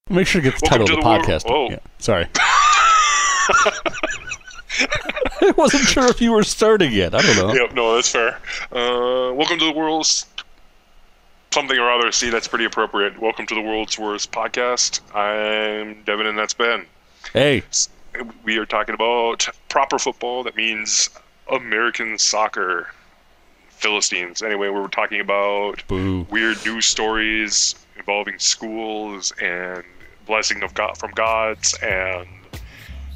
Make sure to get the title of the podcast. Oh. Yeah, sorry. I wasn't sure if you were starting yet. I don't know. Yep, no, that's fair. Welcome to the world's something or other. See, that's pretty appropriate. Welcome to the world's worst podcast. I'm Devin, and that's Ben. Hey. We are talking about proper football. That means American soccer. Philistines. Anyway, we're talking about weird news stories involving schools and blessing of God from gods and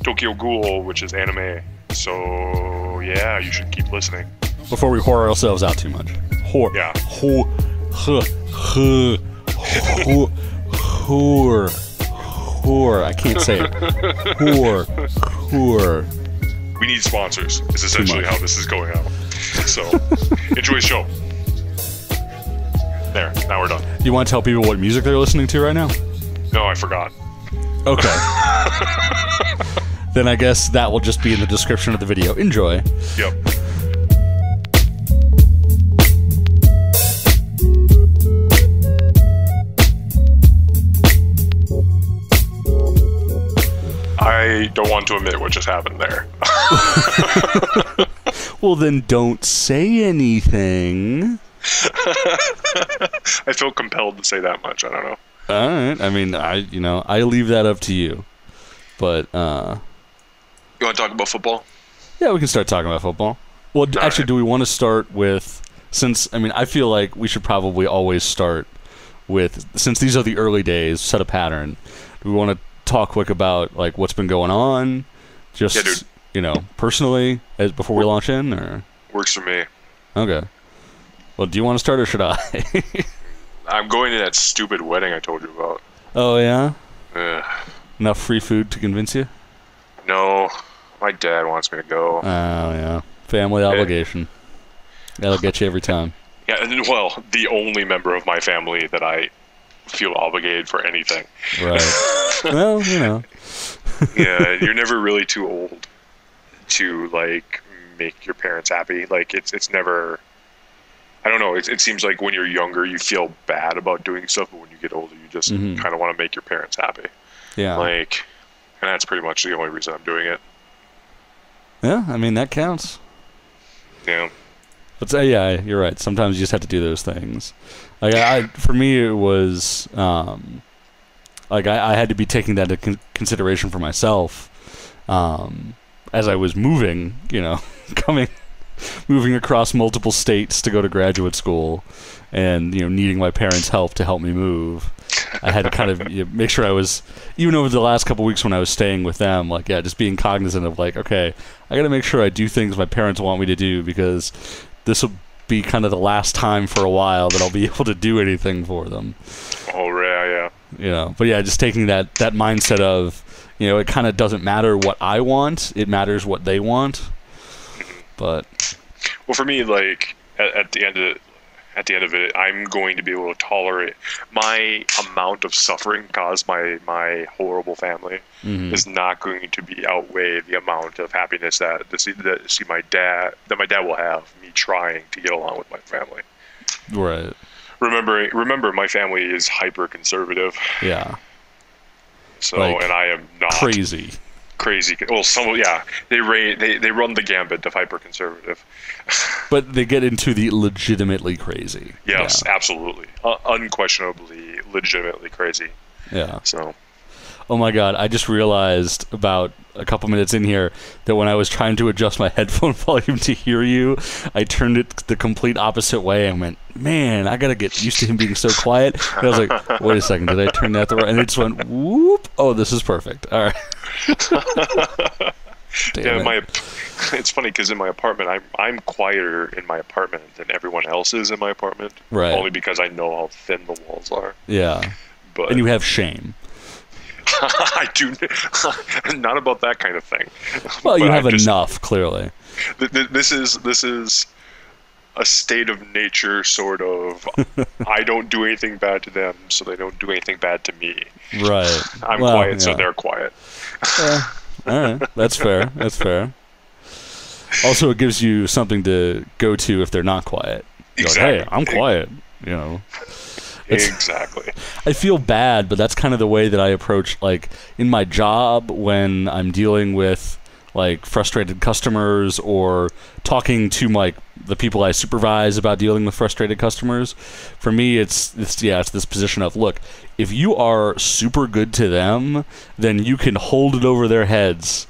Tokyo Ghoul, which is anime. So yeah, you should keep listening. Before we whore ourselves out too much. Whore. Yeah. Whore. I can't say it. Whore. We need sponsors. Is essentially how this is going out. So enjoy the show. There. Now we're done. You want to tell people what music they're listening to right now? No, I forgot. Okay. Then I guess that will just be in the description of the video. Enjoy. Yep. I don't want to admit what just happened there. Well, then don't say anything. I feel compelled to say that much. I don't know. All right. I mean, I leave that up to you. But you want to talk about football? Yeah, we can start talking about football. Well, actually, do we want to start with, I feel like we should probably always start with, since these are the early days, set a pattern. Do we want to talk quick about like what's been going on? Just, yeah, dude. Personally, before we launch in, or? Works for me. Okay. Well, do you want to start or should I? I'm going to that stupid wedding I told you about. Oh, yeah? Ugh. Enough free food to convince you? No. My dad wants me to go. Oh, yeah. Family obligation. That'll get you every time. Yeah, well, the only member of my family that I feel obligated for anything. Right. Well, Yeah, you're never really too old to, like, make your parents happy. Like, it's never... I don't know. It seems like when you're younger, you feel bad about doing stuff, but when you get older, you just kind of want to make your parents happy. Yeah. Like, and that's pretty much the only reason I'm doing it. Yeah, I mean, that counts. Yeah. But yeah, you're right. Sometimes you just have to do those things. Like, for me, it was like I had to be taking that into consideration for myself as I was moving. Moving across multiple states to go to graduate school, and needing my parents' help to help me move. I had to kind of make sure I was, even over the last couple weeks when I was staying with them, like, just being cognizant of, like, okay, I got to make sure I do things my parents want me to do, because this will be kind of the last time for a while that I'll be able to do anything for them. Oh, yeah. But yeah, just taking that mindset of, it kind of doesn't matter what I want, it matters what they want. But well, for me, like at the end of it, I'm going to be able to tolerate my amount of suffering caused by my horrible family is not going to be outweigh the amount of happiness that my dad will have me trying to get along with my family. Right. Remember, my family is hyper conservative. Yeah. So, and I am not crazy. Well, they run the gambit of hyper conservative. But they get into the legitimately crazy. Yes, absolutely, unquestionably, legitimately crazy. Yeah. So. Oh my God! I just realized about a couple minutes in here that when I was trying to adjust my headphone volume to hear you, I turned it the complete opposite way and went, "Man, I gotta get used to him being so quiet." And I was like, "Wait a second, did I turn that the right?" And it just went, "Whoop! Oh, this is perfect. All right." It's funny because in my apartment, I'm quieter in my apartment than everyone else is in my apartment. Right. Only because I know how thin the walls are. Yeah. But and you have shame. I do. Not about that kind of thing. Well, you have enough, clearly. This is a state of nature, sort of. I don't do anything bad to them, so they don't do anything bad to me. Right. I'm quiet, so they're quiet. All right. That's fair. Also, it gives you something to go to if they're not quiet. You're exactly. like, hey, I'm quiet. Exactly. I feel bad, but that's kind of the way that I approach, like, in my job when I'm dealing with, like, frustrated customers or talking to, like, the people I supervise about dealing with frustrated customers. For me, it's this position of, look, if you are super good to them, then you can hold it over their heads,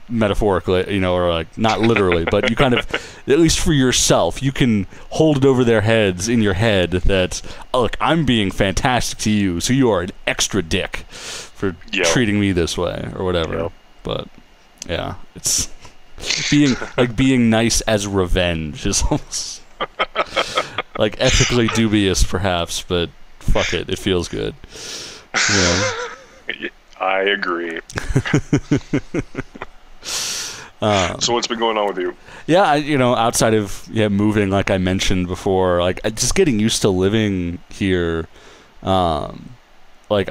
metaphorically, or like not literally, but you kind of, at least for yourself, you can hold it over their heads in your head that, look, I'm being fantastic to you, so you are an extra dick for treating me this way or whatever. But yeah, it's being nice as revenge is almost like ethically dubious, perhaps, but fuck it, it feels good. I agree. So what's been going on with you? Yeah, outside of moving, like I mentioned before, like just getting used to living here. Like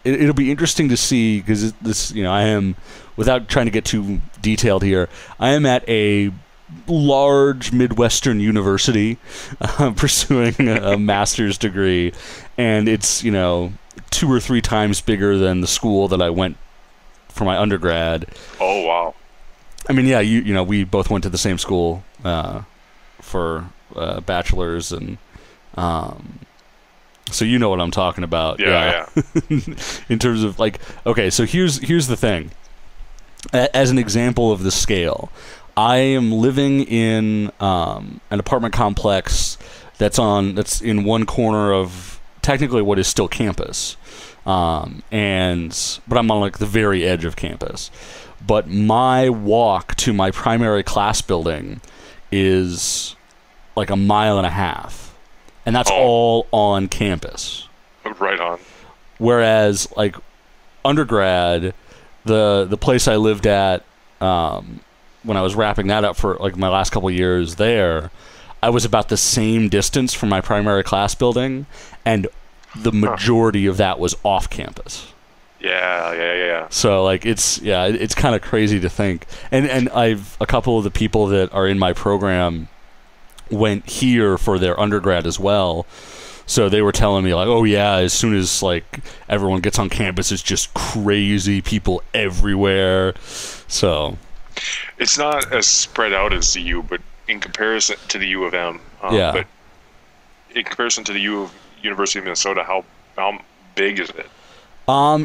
it'll be interesting to see, because this, I am, without trying to get too detailed here, I am at a large Midwestern university pursuing a master's degree, and it's 2 or 3 times bigger than the school that I went for my undergrad. Oh wow! I mean, yeah, we both went to the same school for bachelor's, and so you know what I'm talking about. Yeah. In terms of, like, okay, so here's the thing. As an example of the scale, I am living in an apartment complex that's in one corner of technically what is still campus. But I'm on, like, the very edge of campus. But my walk to my primary class building is like 1.5 miles, and that's all on campus. Right on. Whereas, like, undergrad, the place I lived at when I was wrapping that up for, like, my last couple of years there, I was about the same distance from my primary class building, and the majority of that was off campus. Yeah. So, like, it's kind of crazy to think. And a couple of the people that are in my program went here for their undergrad as well. So they were telling me, like, oh yeah, as soon as, like, everyone gets on campus, it's just crazy people everywhere. So it's not as spread out as the U, but in comparison to the U of M, but in comparison to the University of Minnesota, how big is it?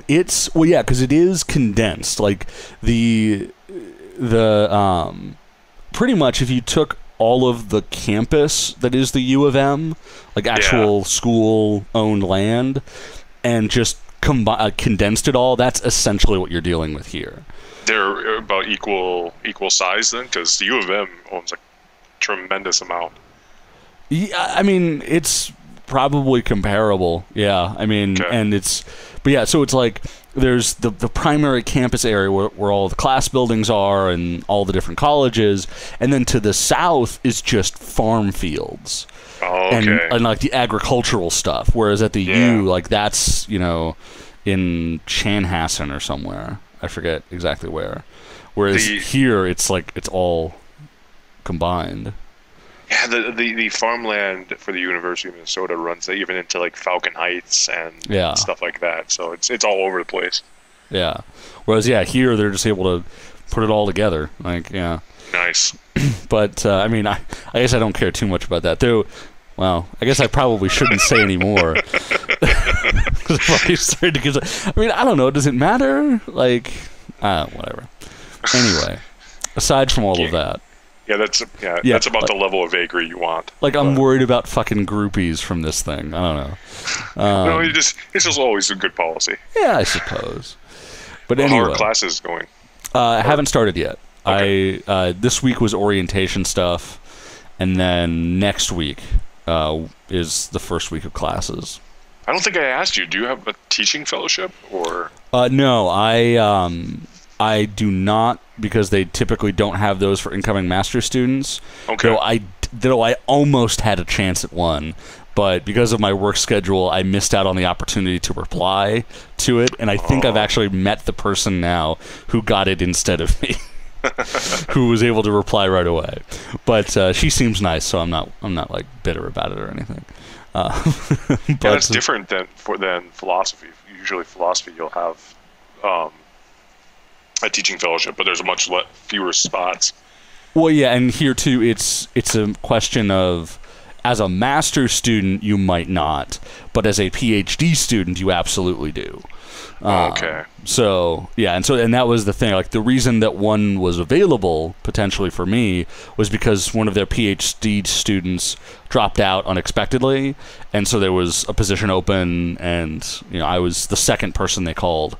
It's, well, yeah, because it is condensed. Like, the pretty much, if you took all of the campus that is the U of M, like actual school-owned land, and just condensed it all, that's essentially what you're dealing with here. They're about equal size then, because the U of M owns a tremendous amount. Yeah, I mean, it's probably comparable. Yeah, I mean, and it's, but yeah, so it's like there's the primary campus area where all the class buildings are and all the different colleges, and then to the south is just farm fields. And like the agricultural stuff, whereas at the U, like, that's, in Chanhassen or somewhere. I forget exactly where. Whereas here, it's like it's all combined. Yeah, the farmland for the University of Minnesota runs even into, like, Falcon Heights and stuff like that. So it's all over the place. Yeah. Whereas, here they're just able to put it all together. Like, Nice. But I mean, I guess I don't care too much about that. Though, well, I guess I probably shouldn't say any more. I mean, I don't know. Does it matter? Like, whatever. Anyway, aside from all of that. Yeah, that's about the level of vagary you want. Like, I'm worried about fucking groupies from this thing. I don't know. No, it's just always a good policy. Yeah, I suppose. But anyway, how are classes going? I haven't started yet. Okay. This week was orientation stuff, and then next week is the first week of classes. I don't think I asked you. Do you have a teaching fellowship, or? No, I do not, because they typically don't have those for incoming master's students. Okay. Though I almost had a chance at one, but because of my work schedule, I missed out on the opportunity to reply to it, and I think I've actually met the person now who got it instead of me, who was able to reply right away. But she seems nice, so I'm not like bitter about it or anything. But it's different than philosophy. Usually philosophy, you'll have a teaching fellowship, but there's much fewer spots. Well, yeah, and here too, it's a question of, as a master's student, you might not, but as a PhD student, you absolutely do. Okay. So yeah, and that was the thing. Like, the reason that one was available potentially for me was because one of their PhD students dropped out unexpectedly, and so there was a position open, and I was the second person they called,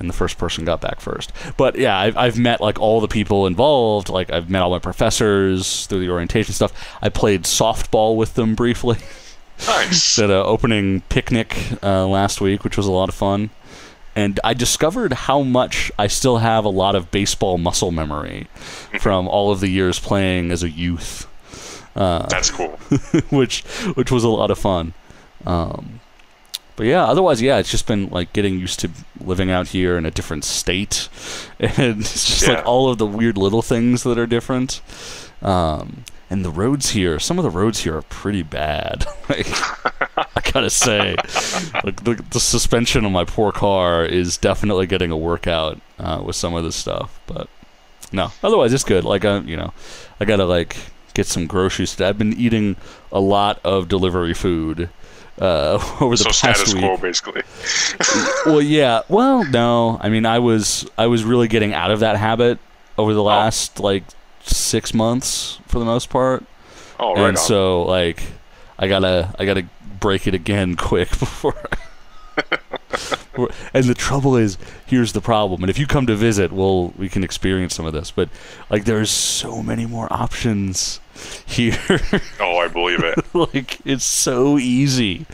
and the first person got back first. But yeah, I've met like all the people involved. Like, I've met all my professors through the orientation stuff. I played softball with them briefly. Nice. At an opening picnic last week, which was a lot of fun. And I discovered how much I still have a lot of baseball muscle memory from all of the years playing as a youth. That's cool. which was a lot of fun. But yeah, otherwise, yeah, it's just been like getting used to living out here in a different state, and it's just like all of the weird little things that are different. And the roads here, some of the roads here are pretty bad. Like, I gotta say, like the suspension on my poor car is definitely getting a workout with some of this stuff. But no, otherwise it's good. Like, I gotta like get some groceries today. I've been eating a lot of delivery food over the past status week. Quo, basically. Well, yeah. Well, no. I mean, I was really getting out of that habit over the last like 6 months for the most part. Oh, right. And so like I gotta break it again quick before and the trouble is, here's the problem, and if you come to visit, we can experience some of this, but like there's so many more options here. Oh, I believe it. Like, it's so easy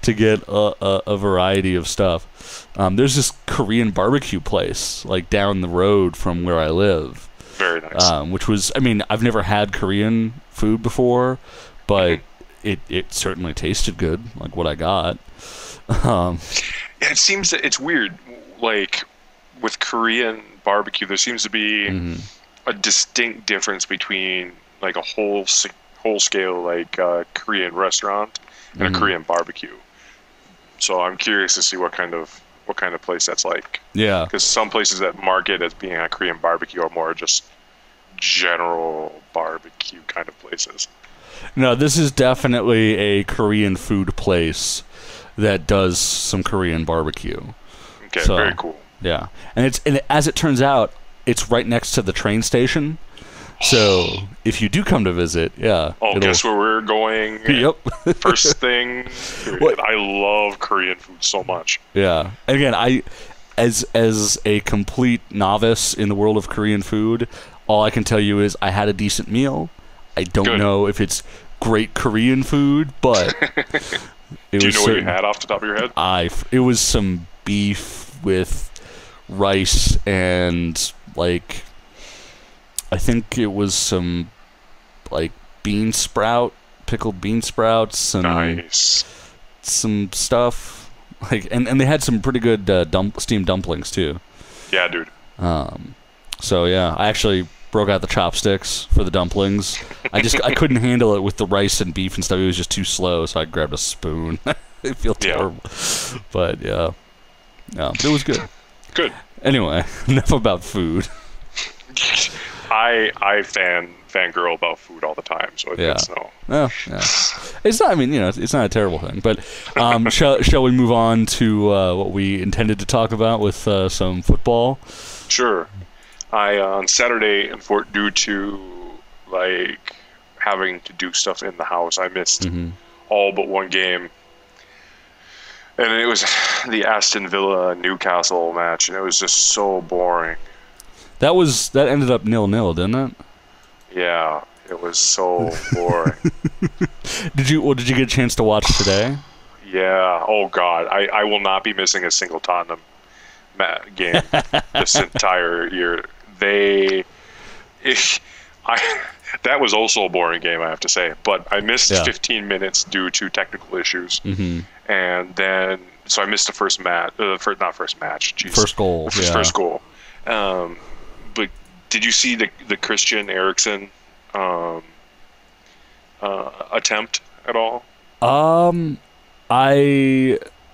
to get a variety of stuff. There's this Korean barbecue place like down the road from where I live. Very nice. Which was, I mean, I've never had Korean food before, but it certainly tasted good, like what I got. It seems that it's weird. Like, with Korean barbecue, there seems to be a distinct difference between like a whole scale like Korean restaurant and a Korean barbecue. So I'm curious to see what kind of place that's like. Yeah. Because some places that market as being a Korean barbecue are more just general barbecue kind of places. No, this is definitely a Korean food place that does some Korean barbecue. Okay, so, very cool. Yeah, and as it turns out, it's right next to the train station. So if you do come to visit, guess where we're going? Yep. First thing. I love Korean food so much. Yeah. And again, as a complete novice in the world of Korean food, all I can tell you is I had a decent meal. I don't know if it's great Korean food, but do you know what you had off the top of your head? It was some beef with rice and like, I think it was some like pickled bean sprouts, and nice. Some stuff like, and they had some pretty good steamed dumplings too. Yeah, dude. So yeah, I actually broke out the chopsticks for the dumplings. I couldn't handle it with the rice and beef and stuff. It was just too slow, so I grabbed a spoon. I feel terrible, but yeah, it was good. Good. Anyway, enough about food. I fangirl about food all the time, so it's no. Yeah. It's not. I mean, it's not a terrible thing. But shall we move on to what we intended to talk about with some football? Sure. On Saturday, due to like having to do stuff in the house, I missed all but one game, and it was the Aston Villa Newcastle match, and it was just so boring. That ended up 0-0, didn't it? Yeah, it was so boring. Did you get a chance to watch today? Yeah. Oh God, I will not be missing a single Tottenham game this entire year. That was also a boring game, I have to say. But I missed 15 minutes due to technical issues, and then so I missed the first match. First goal. First goal. But did you see the Christian Eriksen attempt at all? I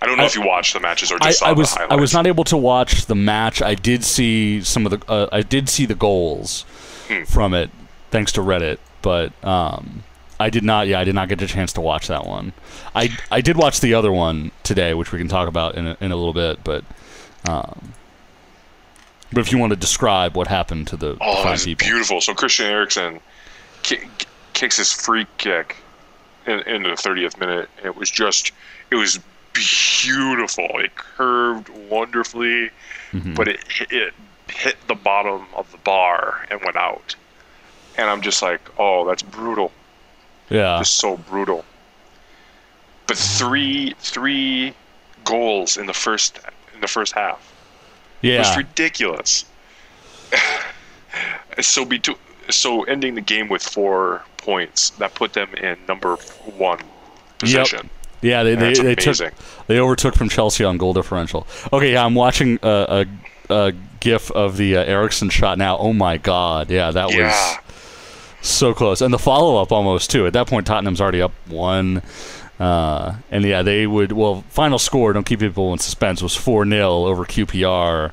don't know if you watched the matches or just saw the highlights. I was not able to watch the match. I did see some of the. I did see the goals from it, thanks to Reddit. But I did not. Yeah, I did not get a chance to watch that one. I did watch the other one today, which we can talk about in a little bit. But if you want to describe what happened to the it's beautiful. So Christian Eriksen kicks his free kick in the 30th minute. It was beautiful. It curved wonderfully, but it hit the bottom of the bar and went out. And I'm just like, oh, that's brutal. Yeah, just so brutal. But three goals in the first half. Yeah, it was ridiculous. So ending the game with 4 points, that put them in number 1 position. Yep. Yeah, they overtook from Chelsea on goal differential. Okay, yeah, I'm watching a GIF of the Eriksen shot now. Oh my God, yeah, that was so close, and the follow-up almost too. At that point, Tottenham's already up 1, and yeah, they would. Well, final score, don't keep people in suspense, was 4-0 over QPR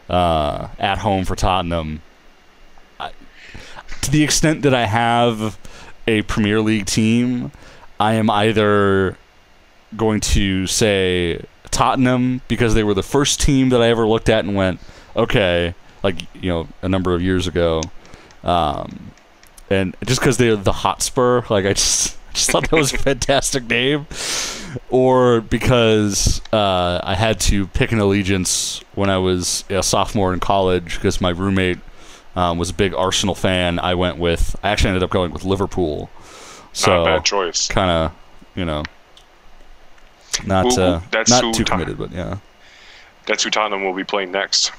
at home for Tottenham. To the extent that I have a Premier League team, I am either going to say Tottenham because they were the first team that I ever looked at and went, okay, like, you know, a number of years ago, and just because they're the Hotspur, like I just thought that was a fantastic name, or because I had to pick an allegiance when I was a sophomore in college because my roommate was a big Arsenal fan. I actually ended up going with Liverpool. So not a bad choice. Kind of, you know, not too committed, but yeah. That's who Tottenham will be playing next.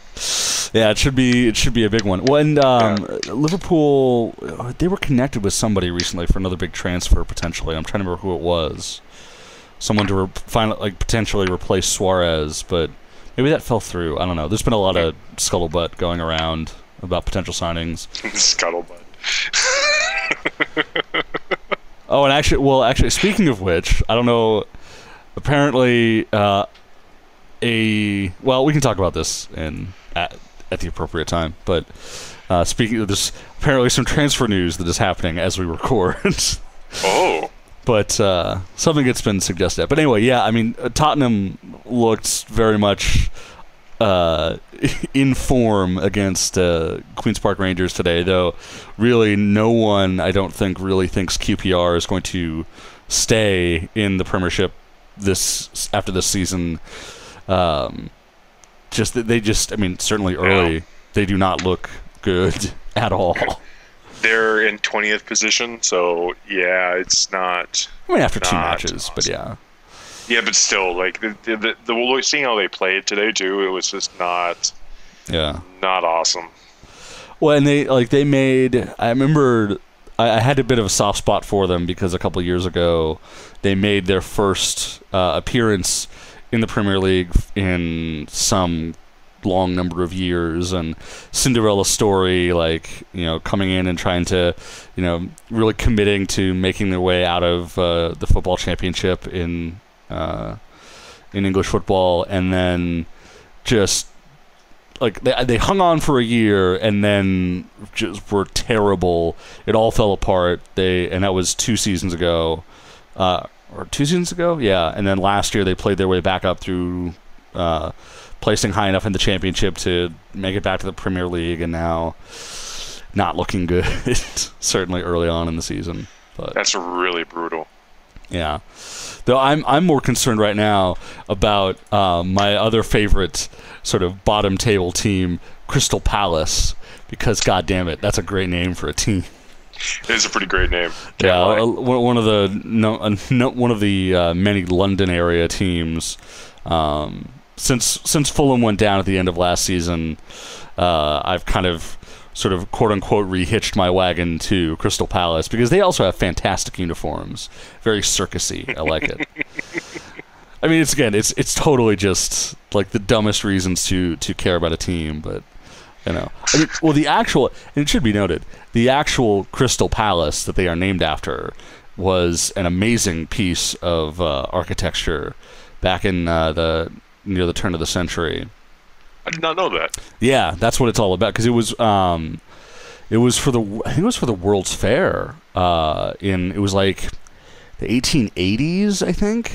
Yeah, it should be a big one. Well, and Liverpool, they were connected with somebody recently for another big transfer potentially. I'm trying to remember who it was. Someone to potentially replace Suarez, but maybe that fell through. I don't know. There's been a lot of scuttlebutt going around about potential signings. Scuttlebutt. Oh, and actually, speaking of which, I don't know. Apparently, we can talk about this at the appropriate time. But speaking of this, apparently some transfer news that is happening as we record. Oh. But something that's been suggested. But anyway, yeah, I mean, Tottenham looked very much in form against Queen's Park Rangers today, though really no one, I don't think, really thinks QPR is going to stay in the Premiership after this season. I mean, certainly early, they do not look good at all. They're in 20th position, so yeah, it's not. I mean, after 2 matches, awesome. But yeah. Yeah, but still, like seeing how they played today too, it was just not awesome. Well, and they made. I remember I had a bit of a soft spot for them because a couple of years ago they made their first appearance in the Premier League in some long number of years, and Cinderella story, like, you know, coming in and trying to, you know, really committing to making their way out of the football championship in English football, and then just like they hung on for a year and then just were terrible. It all fell apart. And that was 2 seasons ago, or 2 seasons ago, yeah. And then last year they played their way back up through placing high enough in the championship to make it back to the Premier League, and now not looking good. Certainly early on in the season, but that's really brutal. Yeah. Though I'm more concerned right now about my other favorite sort of bottom table team, Crystal Palace, because God damn it, that's a great name for a team. It is a pretty great name. Yeah, one of the many London area teams. Since Fulham went down at the end of last season, I've kind of sort of quote-unquote rehitched my wagon to Crystal Palace because they also have fantastic uniforms. Very circusy. I like it. I mean, it's totally just like the dumbest reasons to care about a team, but you know. I mean, well, and it should be noted, the actual Crystal Palace that they are named after was an amazing piece of architecture back in near the turn of the century. I did not know that. Yeah, that's what it's all about, because it was for the, I think it was for the World's Fair it was like the 1880s, I think.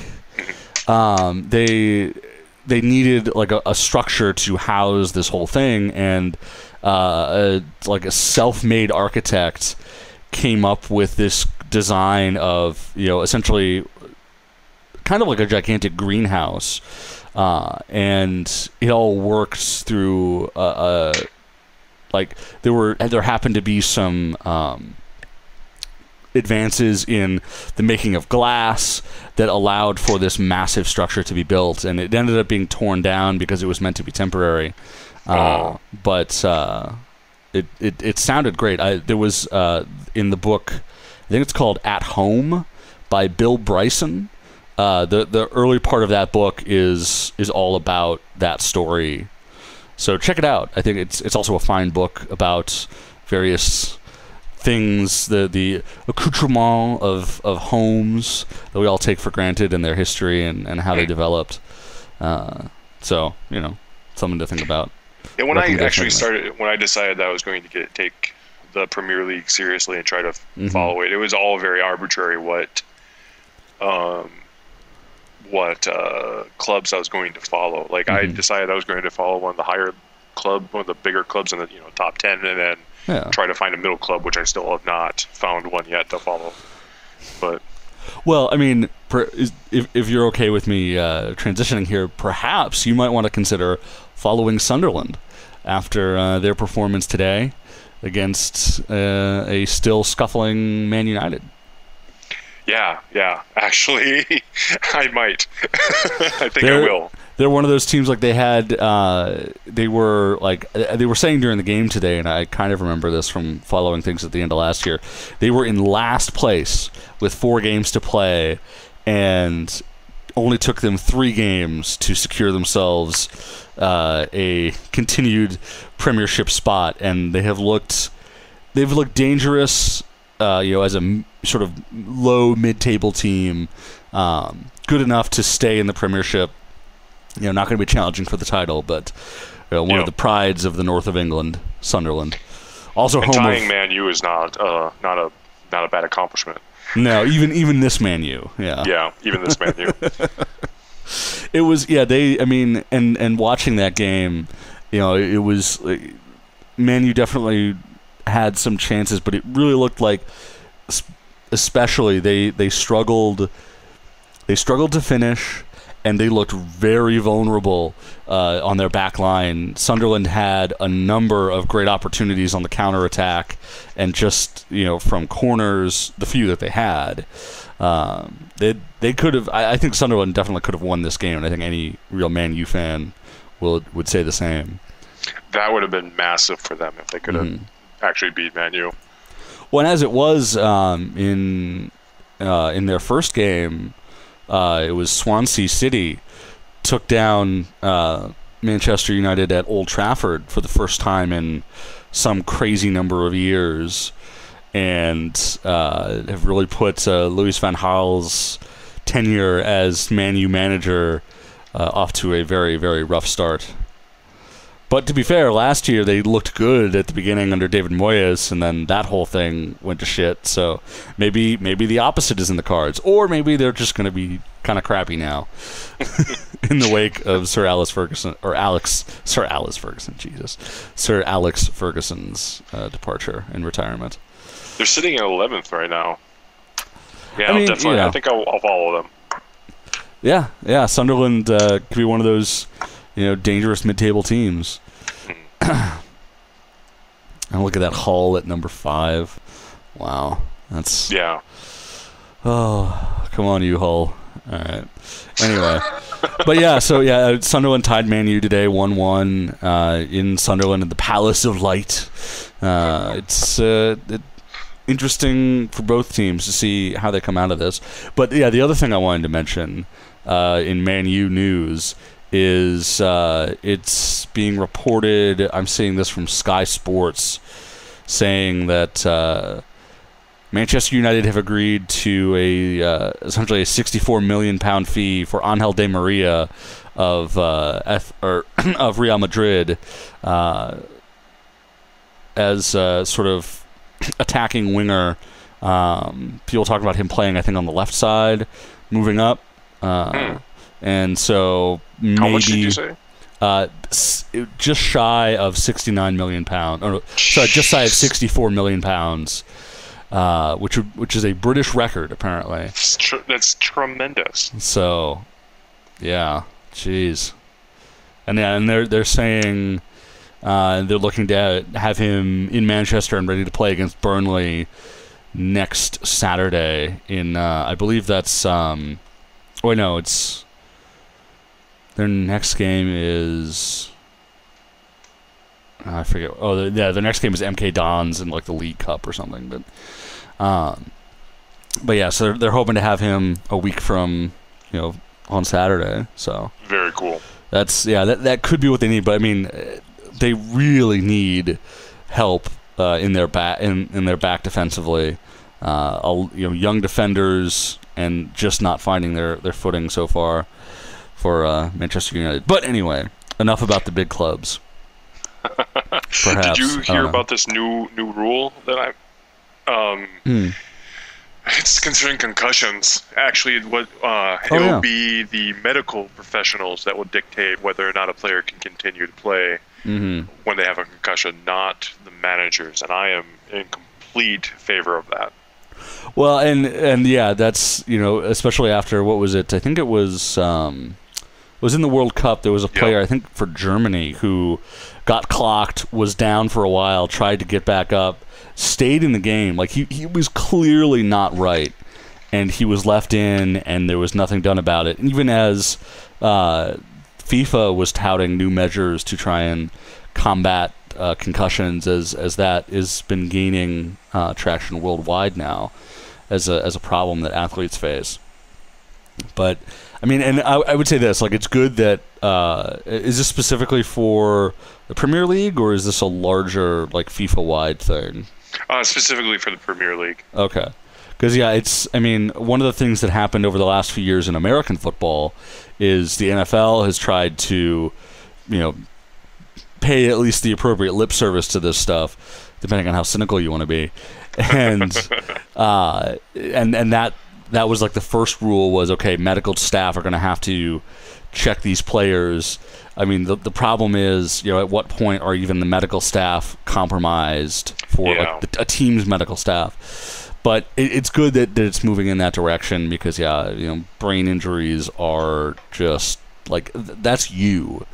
They needed like a structure to house this whole thing, and like a self-made architect came up with this design of, essentially kind of like a gigantic greenhouse, and it all works through like there happened to be some advances in the making of glass that allowed for this massive structure to be built, and it ended up being torn down because it was meant to be temporary. But it sounded great. There was in the book, I think it's called At Home by Bill Bryson. The early part of that book is all about that story. So check it out. I think it's also a fine book about various things, the accoutrement of homes that we all take for granted, and their history and how they developed. So, something to think about. And when I decided that I was going to take the Premier League seriously and try to follow it, it was all very arbitrary what clubs I was going to follow. Like I decided I was going to follow one of the bigger clubs in the top 10, and then try to find a middle club, which I still have not found one yet to follow. But well, I mean, if you're okay with me transitioning here, perhaps you might want to consider following Sunderland after their performance today against a still scuffling Man United. Yeah. Actually, I might. I think I will. They're one of those teams, like they were saying during the game today, and I kind of remember this from following things at the end of last year. They were in last place with 4 games to play, and only took them 3 games to secure themselves a continued Premiership spot, and they've looked dangerous, as a sort of low mid-table team, good enough to stay in the Premiership. Not going to be challenging for the title, but one of the prides of the north of England, Sunderland. Also, tying Man U is not a bad accomplishment. No, even this Man U, yeah, even this Man U. It was, and watching that game, it was Man U definitely had some chances, but it really looked like, especially they struggled to finish. And they looked very vulnerable on their back line. Sunderland had a number of great opportunities on the counterattack, and just from corners, the few that they had, they could have. I think Sunderland definitely could have won this game, and I think any real Man U fan would say the same. That would have been massive for them if they could have actually beat Man U. Well, and as it was in their first game. It was Swansea City took down Manchester United at Old Trafford for the first time in some crazy number of years, and have really put Louis van Gaal's tenure as Man U manager off to a very, very rough start. But to be fair, last year they looked good at the beginning under David Moyes, and then that whole thing went to shit. So maybe the opposite is in the cards, or maybe they're just going to be kind of crappy now in the wake of Sir Alex Ferguson's departure and retirement. They're sitting at 11th right now. Yeah, definitely. I think I'll follow them. Yeah. Sunderland could be one of those, dangerous mid-table teams. And look at that Hull at number 5. Wow, that's Oh, come on, you Hull. All right. Anyway, but Sunderland tied Man U today 1-1 in Sunderland in the Palace of Light. It's interesting for both teams to see how they come out of this. But the other thing I wanted to mention in Man U news is it's being reported, I'm seeing this from Sky Sports, saying that Manchester United have agreed to essentially a £64 million fee for Angel Di Maria of of Real Madrid as sort of attacking winger. People talk about him playing, I think, on the left side, moving up, and so maybe how much did you say? Just shy of £69 million. Sorry, just shy of £64 million. Which is a British record, apparently. That's tremendous. So, yeah, jeez, and they're saying they're looking to have him in Manchester and ready to play against Burnley next Saturday. In I believe that's it's their next game is. I forget. Oh, their next game is MK Dons in like the League Cup or something. But yeah, so they're hoping to have him a week from on Saturday. So very cool. That could be what they need. But I mean, they really need help in their back defensively. Young defenders and just not finding their footing so far for Manchester United. But anyway, enough about the big clubs. Perhaps. Did you hear about this new rule that it's concerning concussions? Actually, it'll be the medical professionals that will dictate whether or not a player can continue to play when they have a concussion, not the managers. And I am in complete favor of that. Well, and yeah, that's especially after what was it? I think it was in the World Cup. There was a player, I think, for Germany who got clocked, was down for a while, tried to get back up, stayed in the game. Like he was clearly not right, and he was left in, and there was nothing done about it. And even as FIFA was touting new measures to try and combat concussions, as that has been gaining traction worldwide now as a problem that athletes face. But I mean, and I would say this: like, it's good that is this specifically for the Premier League, or is this a larger like FIFA-wide thing? Specifically for the Premier League. Okay, because I mean, one of the things that happened over the last few years in American football is the NFL has tried to, pay at least the appropriate lip service to this stuff, depending on how cynical you want to be, and that was like the first rule was, okay, medical staff are going to have to check these players. I mean, the problem is, at what point are even the medical staff compromised for like a team's medical staff? But it's good that it's moving in that direction because, brain injuries are just like, that's you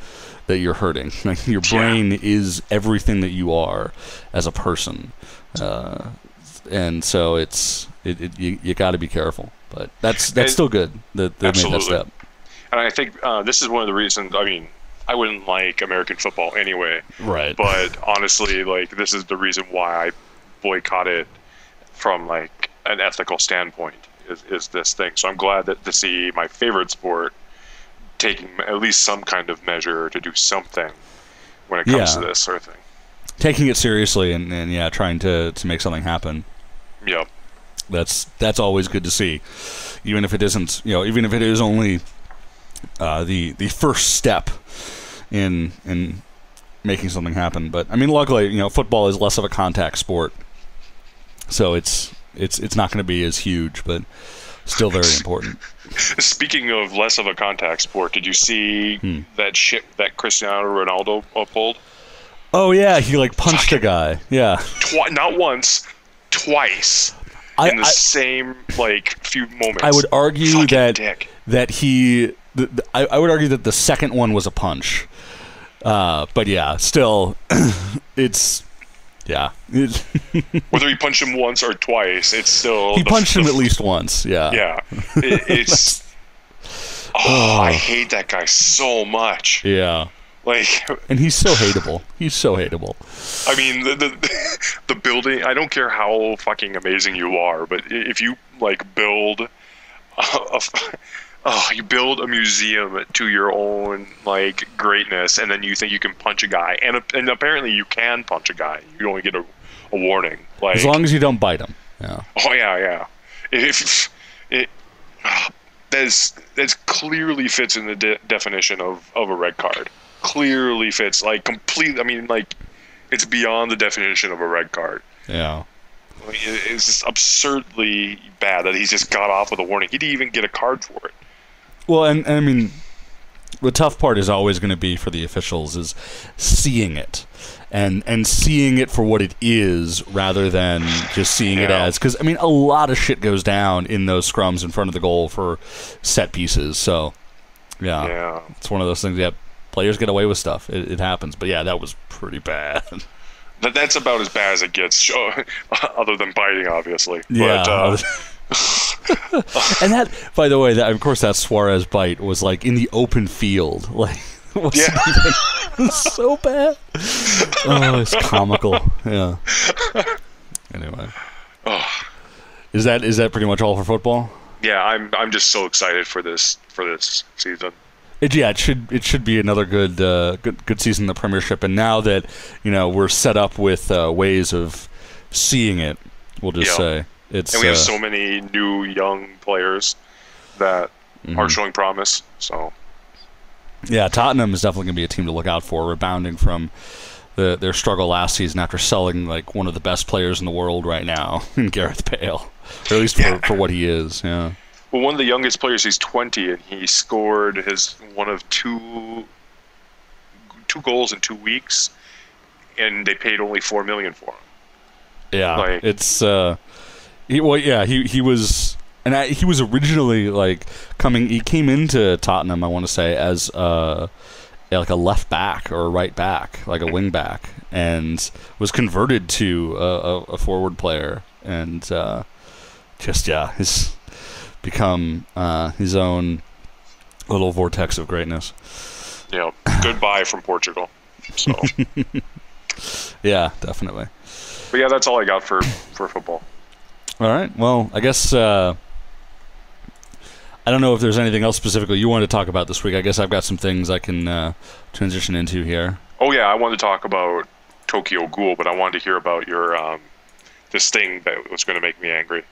that you're hurting. Like, your brain is everything that you are as a person. And so you got to be careful. But that's still good that they made that step. And I think this is one of the reasons, I mean, I wouldn't like American football anyway. Right. But honestly, like, this is the reason why I boycott it from like an ethical standpoint is this thing. So I'm glad to see my favorite sport taking at least some kind of measure to do something when it comes to this sort of thing. Taking it seriously and trying to make something happen. Yep. That's always good to see, even if it isn't, even if it is only the first step in making something happen. But I mean, luckily, football is less of a contact sport, so it's not going to be as huge, but still very important. Speaking of less of a contact sport, did you see that shit that Cristiano Ronaldo pulled? Oh yeah, he like punched a guy. Yeah, not once, twice. In the same like few moments. I would argue that dick. I would argue that the second one was a punch. But yeah, still, it's whether he punched him once or twice, it's still he punched him at least once. Yeah. Yeah. It's. I hate that guy so much. Yeah. Like, and he's so hateable. He's so hateable. I mean, the building. I don't care how fucking amazing you are, but if you like build, you build a museum to your own like greatness, and then you think you can punch a guy, and apparently you can punch a guy. You only get a warning. Like, as long as you don't bite him. Yeah. Oh yeah. If it that's clearly fits in the definition of a red card. Clearly fits, like, completely. I mean, like, it's beyond the definition of a red card. Yeah. Like, it's just absurdly bad that he's just got off with a warning. He didn't even get a card for it. Well, and I mean, the tough part is always going to be for the officials is seeing it. And seeing it for what it is rather than just seeing it as... Because, I mean, a lot of shit goes down in those scrums in front of the goal for set pieces. So, yeah. It's one of those things. Yeah, players get away with stuff. It happens. But, yeah, that was pretty bad. That's about as bad as it gets, other than biting, obviously. Yeah. But, and that, by the way, of course, that Suarez bite was, like, in the open field. Like... It was so bad. Oh, it's comical. Yeah. Anyway, is that pretty much all for football? Yeah, I'm just so excited for this season. It should be another good season in the Premiership. And now that we're set up with ways of seeing it, we'll just say it's. And we have so many new young players that are showing promise. So. Yeah, Tottenham is definitely going to be a team to look out for, rebounding from their struggle last season after selling like one of the best players in the world right now in Gareth Bale, or at least for what he is. Yeah. Well, one of the youngest players, he's 20, and he scored one of two goals in 2 weeks, and they paid only $4 million for him. Yeah, it's he was. And he was originally he came into Tottenham, I want to say, as like a left back or a right back, like a wing back, and was converted to a forward player, and has become his own little vortex of greatness. Yeah, goodbye from Portugal. So. Yeah, definitely. But yeah, that's all I got for football. All right. Well, I guess. I don't know if there's anything else specifically you wanted to talk about this week. I guess I've got some things I can transition into here. Oh, yeah, I wanted to talk about Tokyo Ghoul, but I wanted to hear about your this thing that was going to make me angry.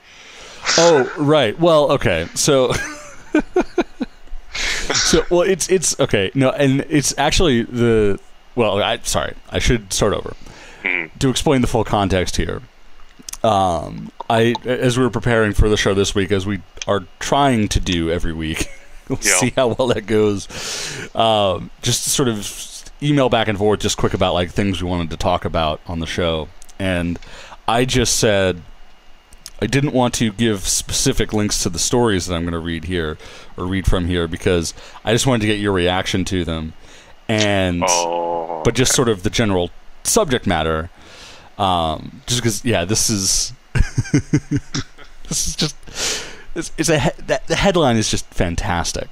Oh, right. Well, okay. So, it's okay. No, and it's actually I should start over. To explain the full context here. As we were preparing for the show this week, as we are trying to do every week, we'll see how well that goes. Just sort of email back and forth, just quick about like things we wanted to talk about on the show. And I just said I didn't want to give specific links to the stories that I'm going to read here or read from here because I just wanted to get your reaction to them, but just sort of the general subject matter. Just because, this is this is just the headline is just fantastic.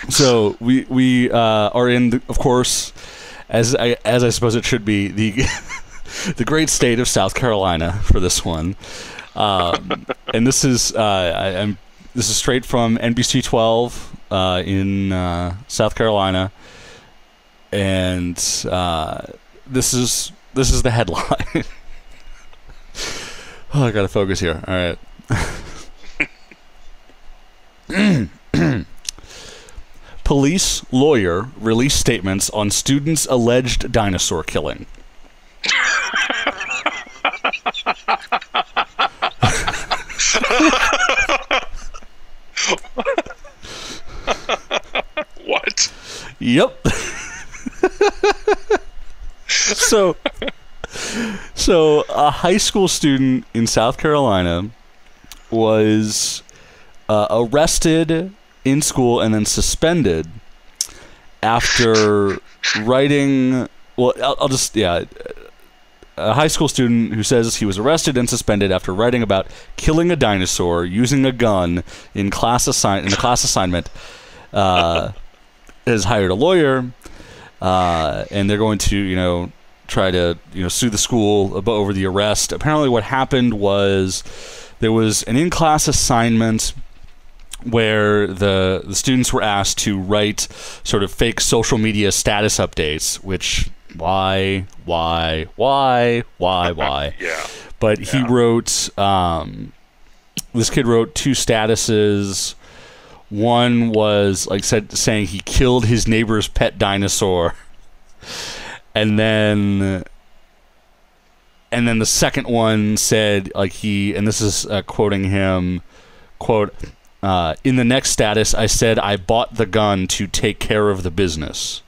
So we are in of course, as I suppose it should be, the great state of South Carolina for this one, and this is this is straight from NBC 12 in South Carolina, and this is the headline. Oh, I gotta focus here. All right. Police lawyer release statements on student's alleged dinosaur killing. What? Yep. So a high school student in South Carolina was arrested in school and then suspended after writing. Well, a high school student who says he was arrested and suspended after writing about killing a dinosaur using a gun in a class assignment. Has hired a lawyer, and they're going to try to sue the school over the arrest. Apparently, what happened was there was an in-class assignment where the students were asked to write sort of fake social media status updates, which why? Yeah. But he wrote, this kid wrote 2 statuses. One was saying he killed his neighbor's pet dinosaur, and then the second one said and this is quoting him, quote, in the next status I said I bought the gun to take care of the business.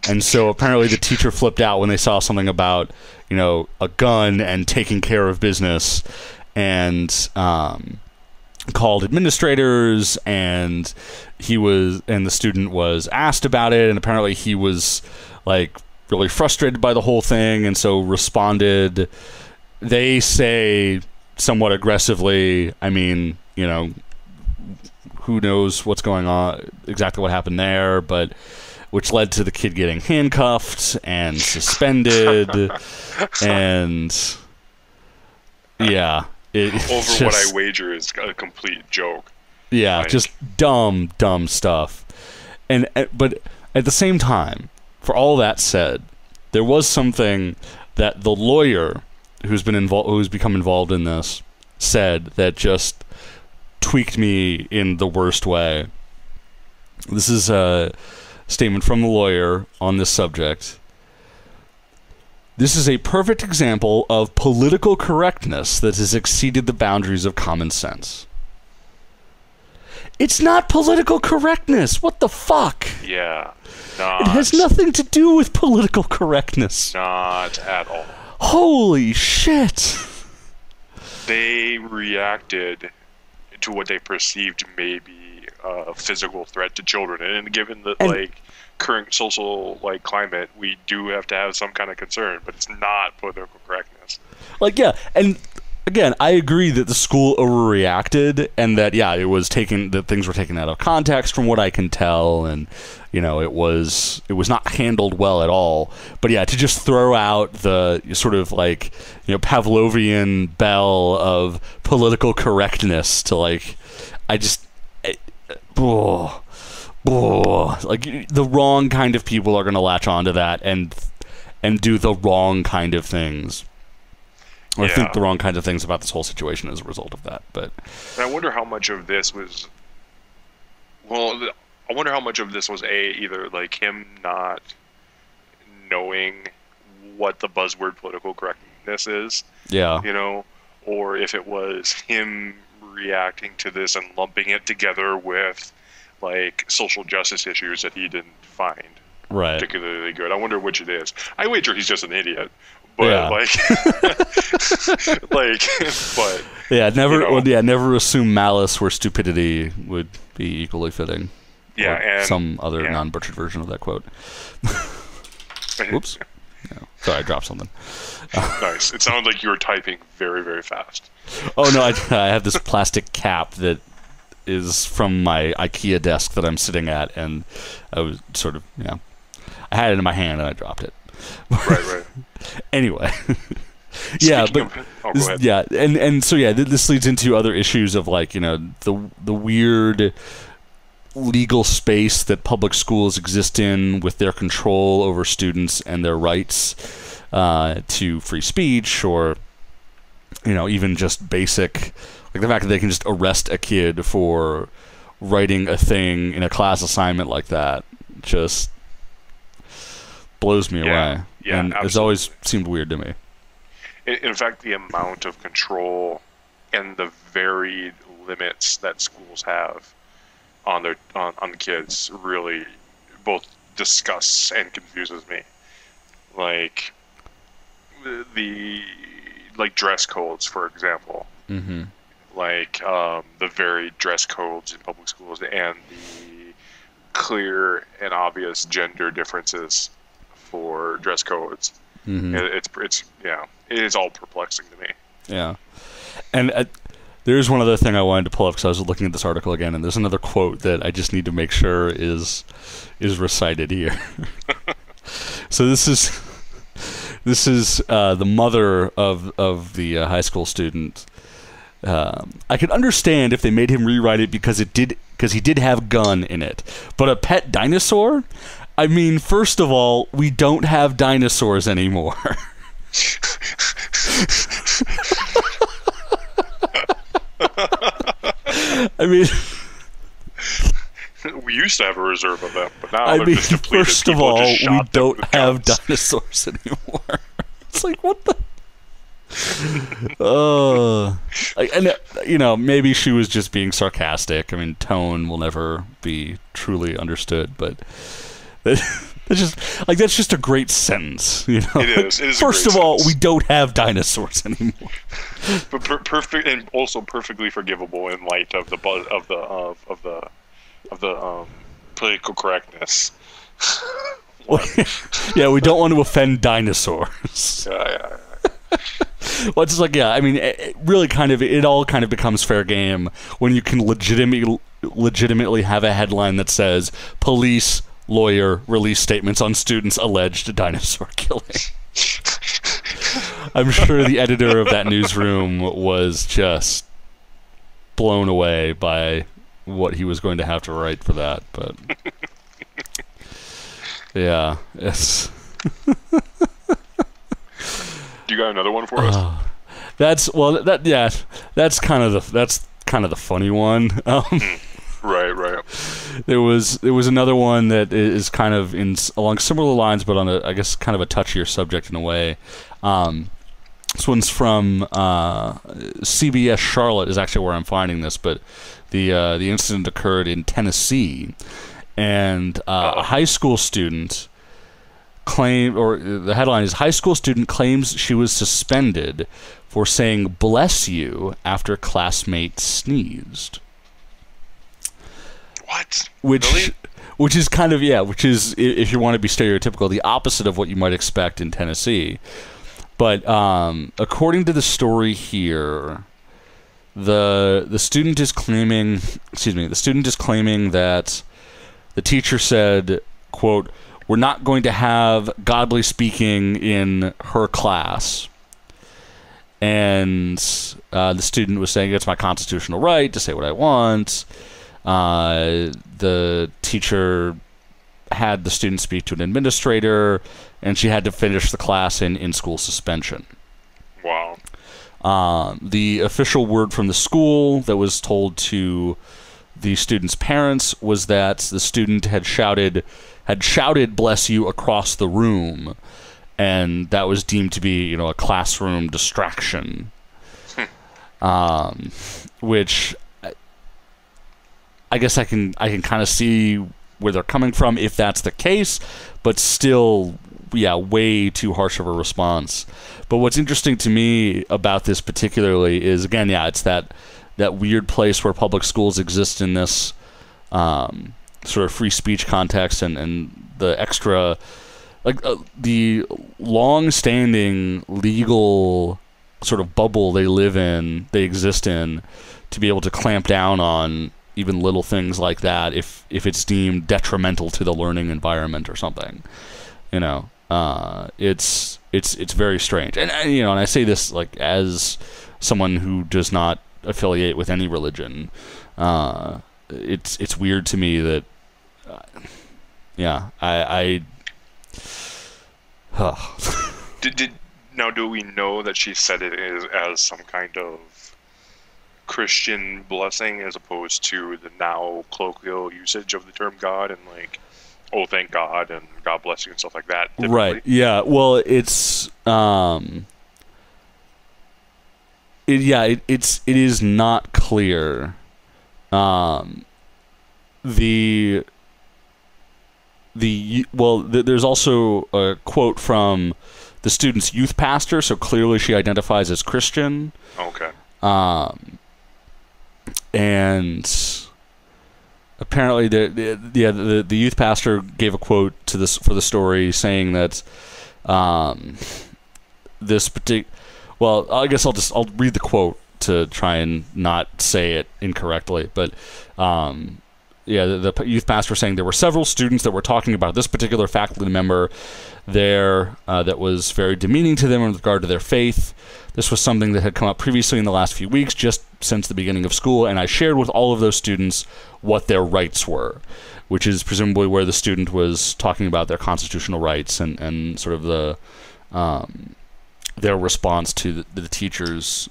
And so apparently the teacher flipped out when they saw something about, a gun and taking care of business, and called administrators, and the student was asked about it, and apparently he was really frustrated by the whole thing, and so responded, they say somewhat aggressively. I mean, who knows what's going on, exactly what happened there, but which led to the kid getting handcuffed and suspended, and over what I wager is a complete joke. Yeah, just dumb stuff. But at the same time, for all that said, there was something that the lawyer who's become involved in this said that just tweaked me in the worst way. This is a statement from the lawyer on this subject. This is a perfect example of political correctness that has exceeded the boundaries of common sense. It's not political correctness. What the fuck? Yeah. It has nothing to do with political correctness. Not at all. Holy shit. They reacted to what they perceived may be a physical threat to children. And given the current social climate, we do have to have some kind of concern, but it's not political correctness. And again, I agree that the school overreacted, and that that things were taken out of context from what I can tell, and it was not handled well at all. But to just throw out the sort of Pavlovian bell of political correctness to the wrong kind of people are going to latch onto that and do the wrong kind of things. Or think the wrong kinds of things about this whole situation as a result of that. But I wonder how much of this was... Well, I wonder how much of this was either him not knowing what the buzzword political correctness is. Yeah. Or if it was him reacting to this and lumping it together with social justice issues that he didn't find particularly good. I wonder which it is. I wager he's just an idiot. But but never assume malice where stupidity would be equally fitting. Yeah, and some other non-butchered version of that quote. Whoops. No. Sorry, I dropped something. Nice. It sounded like you were typing very, very fast. Oh no, I have this plastic cap that is from my IKEA desk that I'm sitting at, and I was sort of I had it in my hand and I dropped it. Right. Anyway, this leads into other issues of the weird legal space that public schools exist in, with their control over students and their rights to free speech, or even just basic, the fact that they can just arrest a kid for writing a thing in a class assignment like that just blows me away. Yeah, and it's always seemed weird to me. In fact, the amount of control and the varied limits that schools have on the kids really both disgusts and confuses me. The dress codes, for example. Mm-hmm. The varied dress codes in public schools, and the clear and obvious gender differences for dress codes. Mm-hmm. It is all perplexing to me. Yeah, and there's one other thing I wanted to pull up because I was looking at this article again, and there's another quote that I just need to make sure is recited here. So this is the mother of the high school student. I could understand if they made him rewrite it because he did have gun in it, but a pet dinosaur? I mean, first of all, we don't have dinosaurs anymore. I mean, we used to have a reserve of them, but now I they're mean, just depleted. first of People all, just we shot them don't with have guns. dinosaurs anymore. It's like, what the? And maybe she was just being sarcastic. I mean, tone will never be truly understood, but that's just a great sentence. It is. It is. First a great of all, sentence. we don't have dinosaurs anymore. But perfect, and also perfectly forgivable in light of the political correctness. Yeah, we don't want to offend dinosaurs. Yeah. Well, it's just like, yeah, I mean, it all kind of becomes fair game when you can legitimately have a headline that says, police, lawyer, release statements on students' alleged dinosaur killing. I'm sure the editor of that newsroom was just blown away by what he was going to have to write for that, but yeah, it's... You got another one for us? That's kind of the funny one. Right. There was another one that is kind of along similar lines, but on I guess kind of a touchier subject in a way. This one's from CBS Charlotte is actually where I'm finding this, but the incident occurred in Tennessee, and a high school student the headline is, high school student claims she was suspended for saying "bless you" after classmate sneezed. What? Which is kind of, which is, if you want to be stereotypical, the opposite of what you might expect in Tennessee. But according to the story here, the student is claiming that the teacher said, quote, "We're not going to have godly speaking in her class." And the student was saying, "It's my constitutional right to say what I want." The teacher had the student speak to an administrator, and she had to finish the class in school suspension. Wow. The official word from the school that was told to the student's parents was that the student had shouted "bless you" across the room, and that was deemed to be, a classroom distraction. Which I guess I can kind of see where they're coming from if that's the case, but still, way too harsh of a response. But what's interesting to me about this particularly is, again, it's that weird place where public schools exist in this sort of free speech context, and the extra, the long-standing legal sort of bubble they exist in, to be able to clamp down on even little things like that if it's deemed detrimental to the learning environment or something. It's very strange, and I say this as someone who does not affiliate with any religion. It's weird to me that Now, do we know that she said it as some kind of Christian blessing as opposed to the now colloquial usage of the term God, and oh, thank God and God bless you and stuff like that? Typically? Right. Yeah. Well, it's it is not clear. There's also a quote from the student's youth pastor, so clearly she identifies as Christian. Okay. And apparently the youth pastor gave a quote for the story saying that this particular, well, I guess I'll read the quote to try and not say it incorrectly, but the youth pastor was saying there were several students that were talking about this particular faculty member there that was very demeaning to them in regard to their faith. This was something that had come up previously in the last few weeks, just since the beginning of school, and I shared with all of those students what their rights were, which is presumably where the student was talking about their constitutional rights and sort of the their response to the teacher's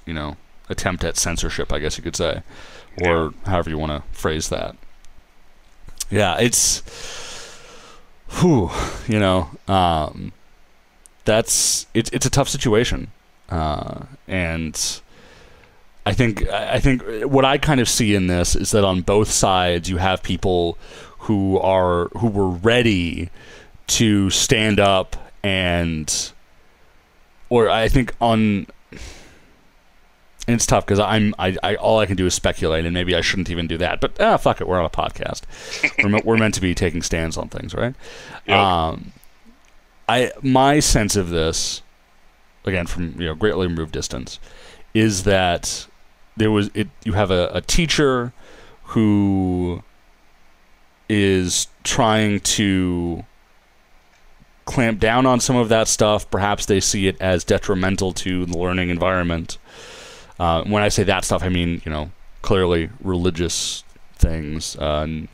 attempt at censorship, I guess you could say, or however you want to phrase that. Yeah, it's, it's a tough situation, and I think what I kind of see in this is that on both sides you have people who were ready to stand up or I think on. And it's tough because I all I can do is speculate, and maybe I shouldn't even do that. But fuck it, we're on a podcast. We're meant to be taking stands on things, right? Yep. My sense of this, again from greatly removed distance, is that you have a teacher who is trying to clamp down on some of that stuff. Perhaps they see it as detrimental to the learning environment. When I say that stuff, I mean, clearly religious things, and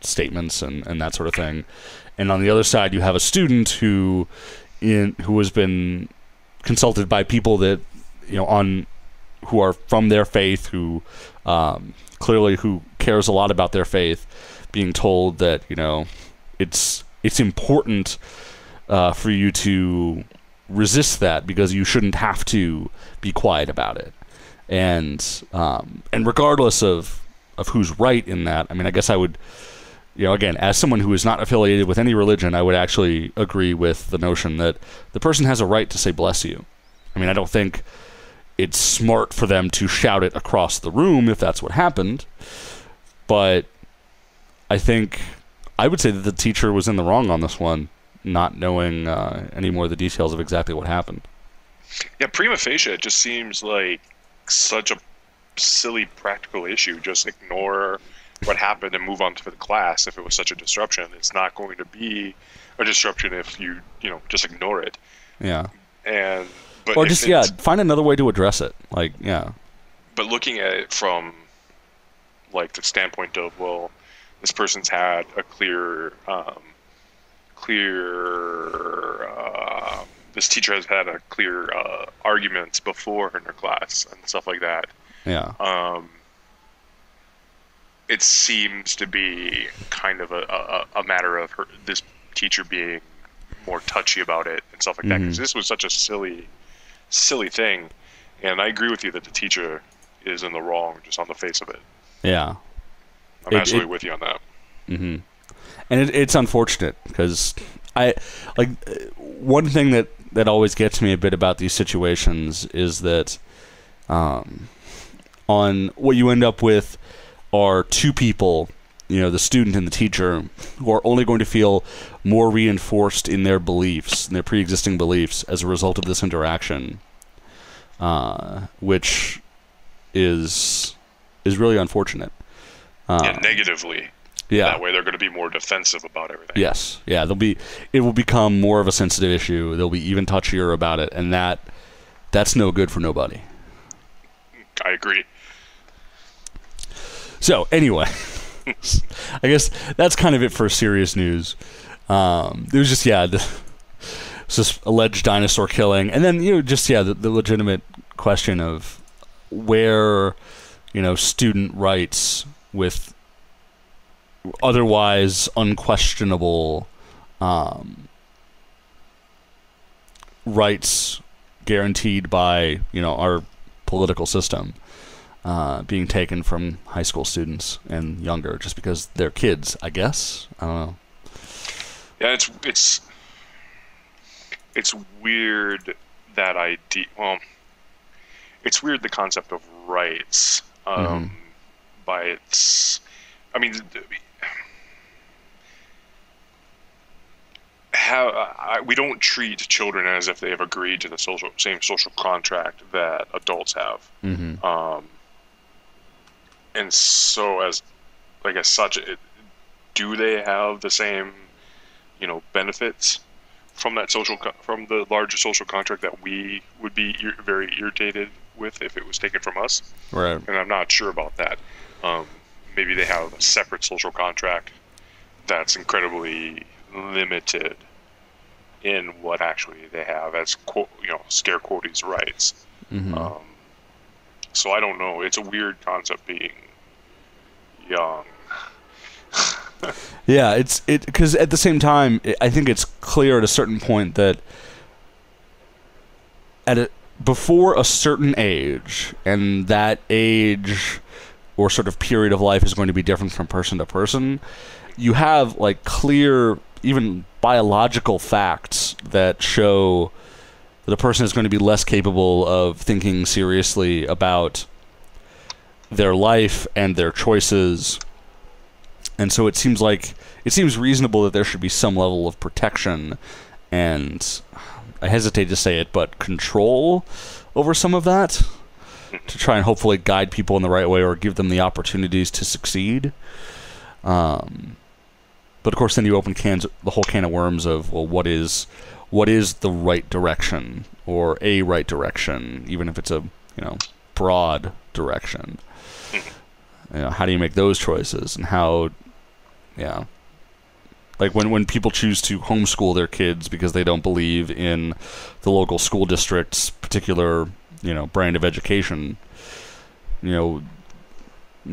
statements and that sort of thing. And on the other side, you have a student who has been consulted by people that, who are from their faith, who clearly who cares a lot about their faith, being told that, it's important for you to resist that because you shouldn't have to be quiet about it, and regardless of who's right in that, I mean, I guess I would, again, as someone who is not affiliated with any religion, I would actually agree with the notion that the person has a right to say bless you. I mean, I don't think it's smart for them to shout it across the room if that's what happened, but I think I would say that the teacher was in the wrong on this one, not knowing any more of the details of exactly what happened. Yeah, prima facie, it just seems like such a silly practical issue. Just ignore what happened and move on to the class. If it was such a disruption, it's not going to be a disruption if you just ignore it. Yeah. Or just find another way to address it. But looking at it from the standpoint of, well, this person's had a this teacher has had a clear arguments before in her class and stuff like that. Yeah. It seems to be kind of a matter of this teacher being more touchy about it and stuff like that, because this was such a silly thing, and I agree with you that the teacher is in the wrong just on the face of it. Yeah. I'm absolutely with you on that. Mm-hmm. And it's unfortunate because one thing that always gets me a bit about these situations is that on what you end up with are two people, the student and the teacher, who are only going to feel more reinforced in their beliefs, in their pre-existing beliefs, as a result of this interaction, which is really unfortunate. Negatively. Yeah. That way they're going to be more defensive about everything. Yes. Yeah. It will become more of a sensitive issue. They'll be even touchier about it, and that's no good for nobody. I agree. So anyway, I guess that's kind of it for serious news. It was just this alleged dinosaur killing, and then the legitimate question of where student rights with otherwise unquestionable rights guaranteed by our political system being taken from high school students and younger just because they're kids, I guess. I don't know. Yeah, it's weird that idea. Well, it's weird the concept of rights by its. I mean, we don't treat children as if they have agreed to the same social contract that adults have, and so as such, do they have the same benefits from that from the larger social contract that we would be very irritated with if it was taken from us? Right. And I'm not sure about that. Maybe they have a separate social contract that's incredibly limited in what actually they have as scare quotes rights. So I don't know. It's a weird concept being young. Yeah, because at the same time, I think it's clear at a certain point that before a certain age, and that age or sort of period of life is going to be different from person to person, you have like clear, even biological facts that show that a person is going to be less capable of thinking seriously about their life and their choices. And so it seems reasonable that there should be some level of protection and, I hesitate to say it, but control over some of that to try and hopefully guide people in the right way or give them the opportunities to succeed. But of course, then you open the whole can of worms of, well, what is the right direction, or a right direction, even if it's a broad direction. How do you make those choices, and how, like when people choose to homeschool their kids because they don't believe in the local school district's particular brand of education,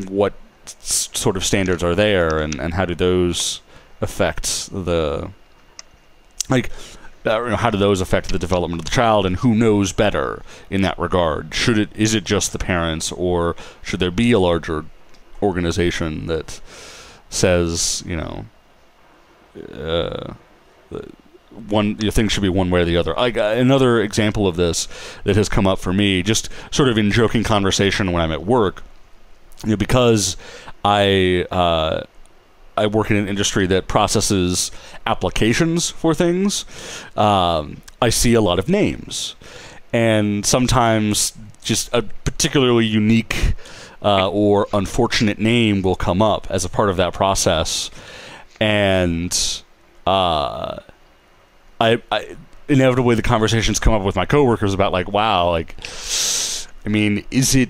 what sort of standards are there, and how do those affect how do those affect the development of the child, and who knows better in that regard? Is it just the parents, or should there be a larger organization that says, things should be one way or the other? Another example of this that has come up for me, just sort of in joking conversation when I'm at work, because I work in an industry that processes applications for things. I see a lot of names, and sometimes just a particularly unique or unfortunate name will come up as a part of that process, and I inevitably the conversations come up with my coworkers about is it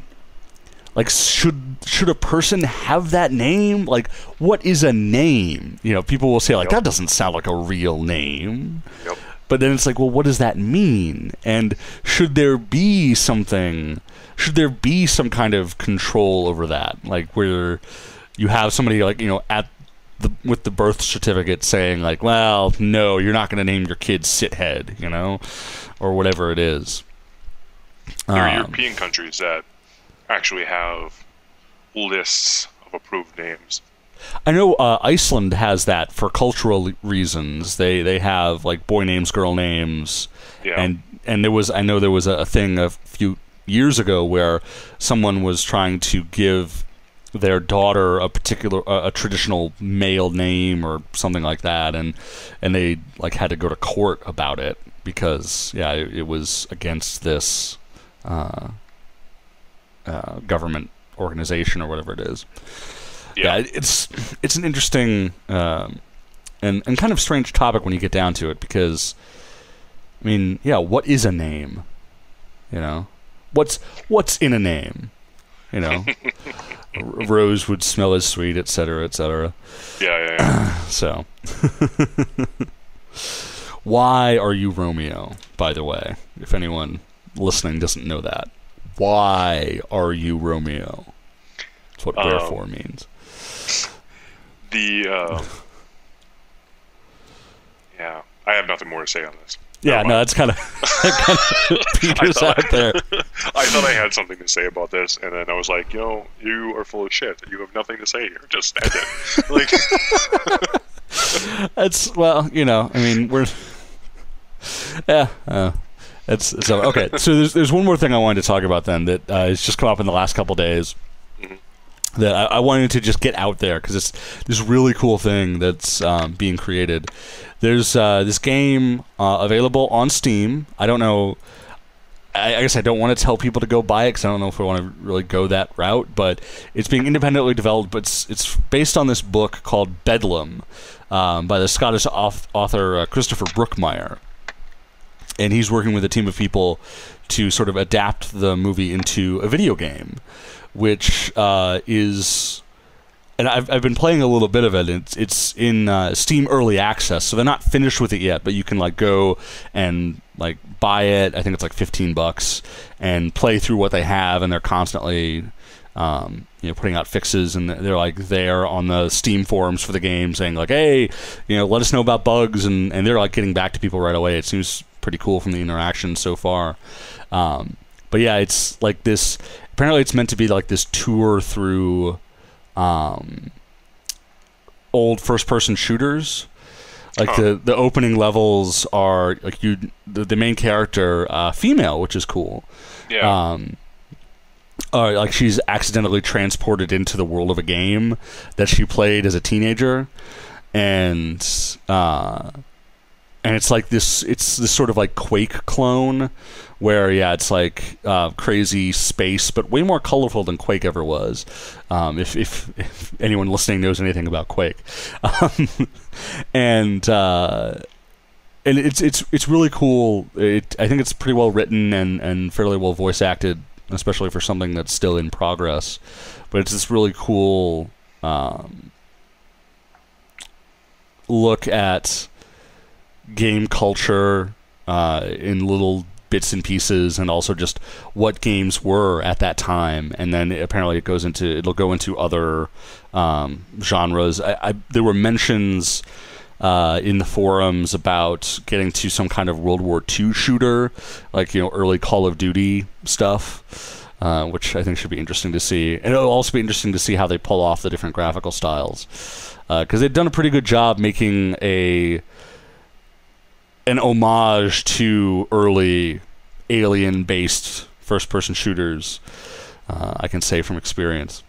should a person have that name? Like, what is a name? People will say that doesn't sound like a real name. Yep. But then it's like, well, what does that mean? And should there be some kind of control over that? Like, where you have somebody with the birth certificate saying well, no, you're not going to name your kid Sithead, or whatever it is. There are European countries that actually have lists of approved names. I know Iceland has that for cultural reasons. They have boy names, girl names, and there was a thing a few years ago where someone was trying to give their daughter a traditional male name or something like that, and they had to go to court about it because it was against this government organization or whatever it is. It's an interesting and kind of strange topic when you get down to it, because what is a name? What's in a name? Rose would smell as sweet, etc., etc. Yeah. So why are you Romeo, by the way, if anyone listening doesn't know that? Why are you Romeo? That's what wherefore means. I have nothing more to say on this. Yeah, no, that's kind of peters out there. I thought I had something to say about this, and then I was like, you are full of shit. You have nothing to say here. Just end it. That's, we're... Yeah, it's okay. So there's one more thing I wanted to talk about then that has just come up in the last couple days. Mm-hmm. That I wanted to just get out there because it's this really cool thing that's being created. There's this game available on Steam. I don't know. I guess I don't want to tell people to go buy it because I don't know if I want to really go that route. But it's being independently developed. But it's based on this book called Bedlam by the Scottish author Christopher Brookmyre. And he's working with a team of people to sort of adapt the movie into a video game, which is and I've been playing a little bit of it. It's in Steam Early Access, so they're not finished with it yet, but you can like go and like buy it. I think it's like $15 and play through what they have, and they're constantly putting out fixes, and they're like there on the Steam forums for the game saying like, hey, let us know about bugs, and they're like getting back to people right away. It seems pretty cool from the interaction so far. But yeah, it's like this. Apparently, it's meant to be like this tour through old first-person shooters. Like the opening levels are like the main character female, which is cool. Yeah. Like she's accidentally transported into the world of a game that she played as a teenager, and it's like this. It's this sort of like Quake clone, where it's like crazy space, but way more colorful than Quake ever was. If anyone listening knows anything about Quake, and it's really cool. I think it's pretty well written and fairly well voice acted, especially for something that's still in progress. But it's this really cool look at game culture in little bits and pieces, and also just what games were at that time. And then apparently it'll go into other genres. There were mentions in the forums about getting to some kind of World War II shooter, like early Call of Duty stuff, which I think should be interesting to see. And it'll also be interesting to see how they pull off the different graphical styles, because they've done a pretty good job making an homage to early alien-based first-person shooters. I can say from experience.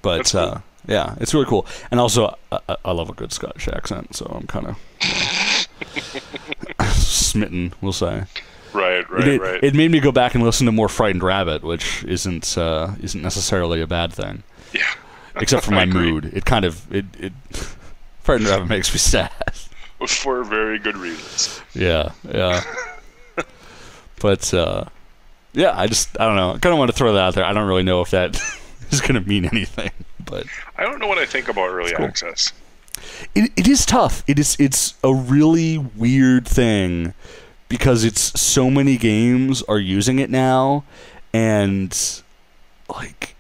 But cool. Yeah, it's really cool. And also, I love a good Scottish accent, so I'm kind of smitten, we'll say. Right. It made me go back and listen to more Frightened Rabbit, which isn't necessarily a bad thing. Yeah. Except for my mood. It kind of Frightened Rabbit makes me sad. For very good reasons. Yeah. But yeah, I don't know. I kind of want to throw that out there. I don't really know if that is going to mean anything, but I don't know what I think about early access. It is tough. It's a really weird thing, because it's so many games are using it now, and like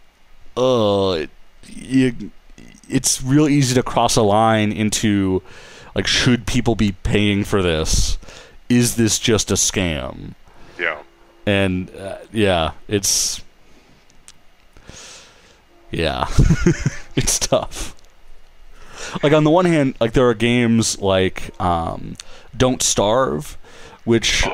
it's real easy to cross a line into like, should people be paying for this? Is this just a scam? Yeah. And it's it's tough. Like, on the one hand, like, there are games like Don't Starve, which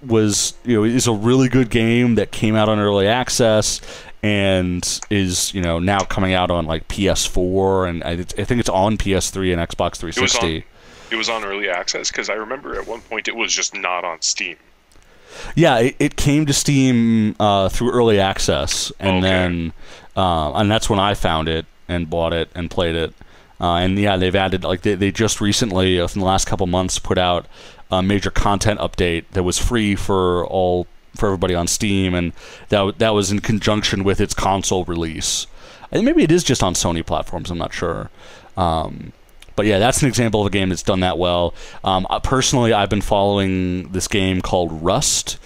was is a really good game that came out on early access and is now coming out on like PS4, and I think it's on PS3 and Xbox 360. It was on early access, because I remember at one point it was just not on Steam. Yeah, it came to Steam through early access, and then and that's when I found it and bought it and played it. And yeah, they've added, like, they just recently, in the last couple months, put out a major content update that was free for everybody on Steam, and that was in conjunction with its console release. And maybe it is just on Sony platforms, I'm not sure. But yeah, that's an example of a game that's done that well. Personally, I've been following this game called Rust,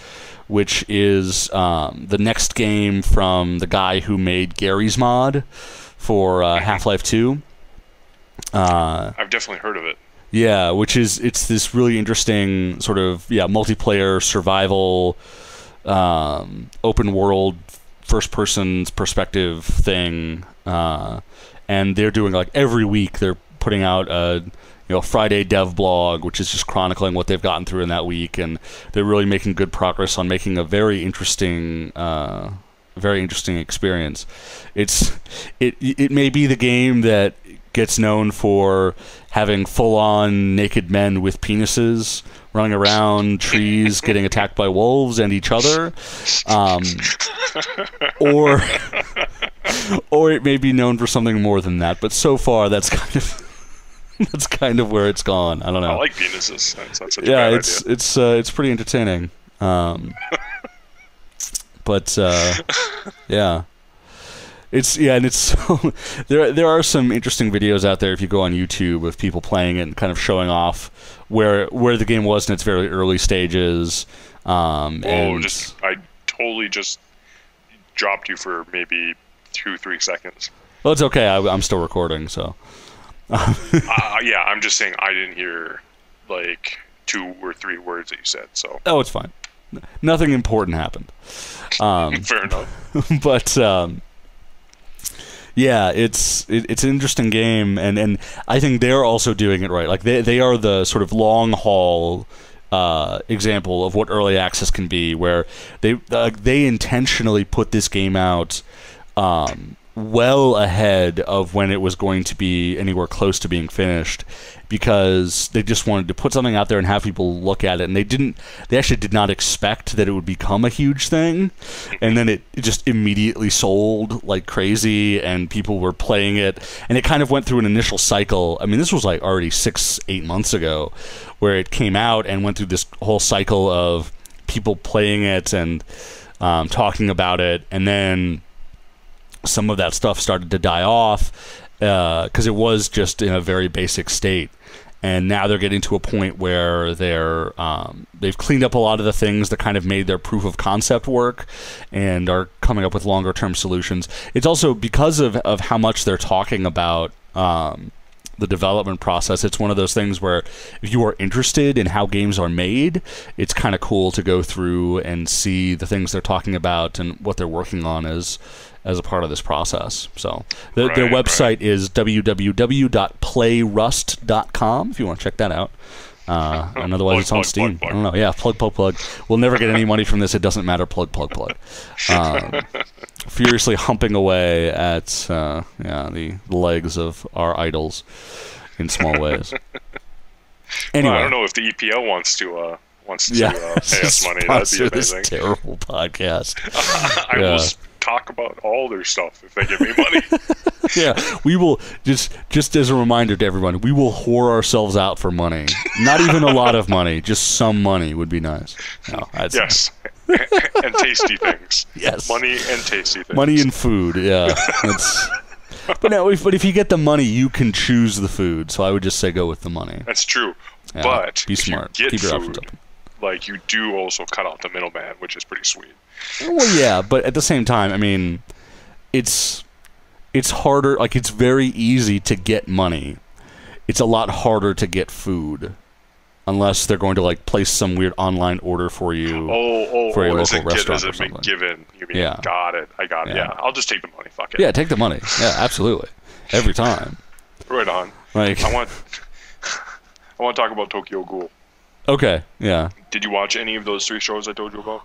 which is the next game from the guy who made Garry's Mod for Half-Life 2. I've definitely heard of it. Yeah, it's this really interesting sort of multiplayer survival, open world, first person's perspective thing, and they're doing, like, every week they're putting out a Friday dev blog, which is just chronicling what they've gotten through in that week, and they're really making good progress on making a very interesting experience. It may be the game that gets known for having full-on naked men with penises running around trees, getting attacked by wolves and each other, or it may be known for something more than that. But so far, that's kind of where it's gone. I don't know. I like penises. That's not such a bad idea. It's pretty entertaining. But yeah. And it's so there are some interesting videos out there if you go on YouTube of people playing it and kind of showing off where the game was in its very early stages. I totally just dropped you for maybe 2-3 seconds. Well, it's okay. I'm still recording, so. Yeah, I'm just saying I didn't hear like 2 or 3 words that you said. So. Oh, it's fine. Nothing important happened. Fair enough. But yeah, it's an interesting game, and I think they're also doing it right. Like they are the sort of long haul example of what early access can be, where they intentionally put this game out well ahead of when it was going to be anywhere close to being finished, because they just wanted to put something out there and have people look at it, and they actually did not expect that it would become a huge thing, and then it just immediately sold like crazy, and people were playing it, and it kind of went through an initial cycle. I mean, this was like already 6-8 months ago, where it came out and went through this whole cycle of people playing it and talking about it, and then some of that stuff started to die off because it was just in a very basic state, and now they're getting to a point where they've cleaned up a lot of the things that kind of made their proof of concept work, and are coming up with longer term solutions. It's also because of how much they're talking about the development process. It's one of those things where if you are interested in how games are made, it's kind of cool to go through and see the things they're talking about and what they're working on as a part of this process. So their website is www.playrust.com if you want to check that out. And otherwise it's on Steam. I don't know. Yeah, plug. We'll never get any money from this. It doesn't matter. Plug. Furiously humping away at the legs of our idols in small ways. Anyway, well, I don't know if the EPL wants to pay us money. That'd be amazing. This terrible podcast. I will talk about all their stuff if they give me money. Yeah, we will just as a reminder to everyone, we will whore ourselves out for money. Not even a lot of money, just some money would be nice. No, yes, and tasty things. Yes, money and tasty things. Money and food. Yeah, but if you get the money, you can choose the food. So I would just say go with the money. That's true, yeah, but be smart. Keep your food, options open. Like you do also cut out the middleman, which is pretty sweet. Well, yeah, but at the same time, I mean, it's harder. Like, it's very easy to get money. It's a lot harder to get food, unless they're going to like place some weird online order for you. For a local restaurant or something. Given, you mean? Yeah. Got it. I got it. Yeah, I'll just take the money. Fuck it. Yeah, take the money. Yeah, absolutely. Every time. Right on. Like, I want to talk about Tokyo Ghoul. Okay. Yeah. Did you watch any of those 3 shows I told you about?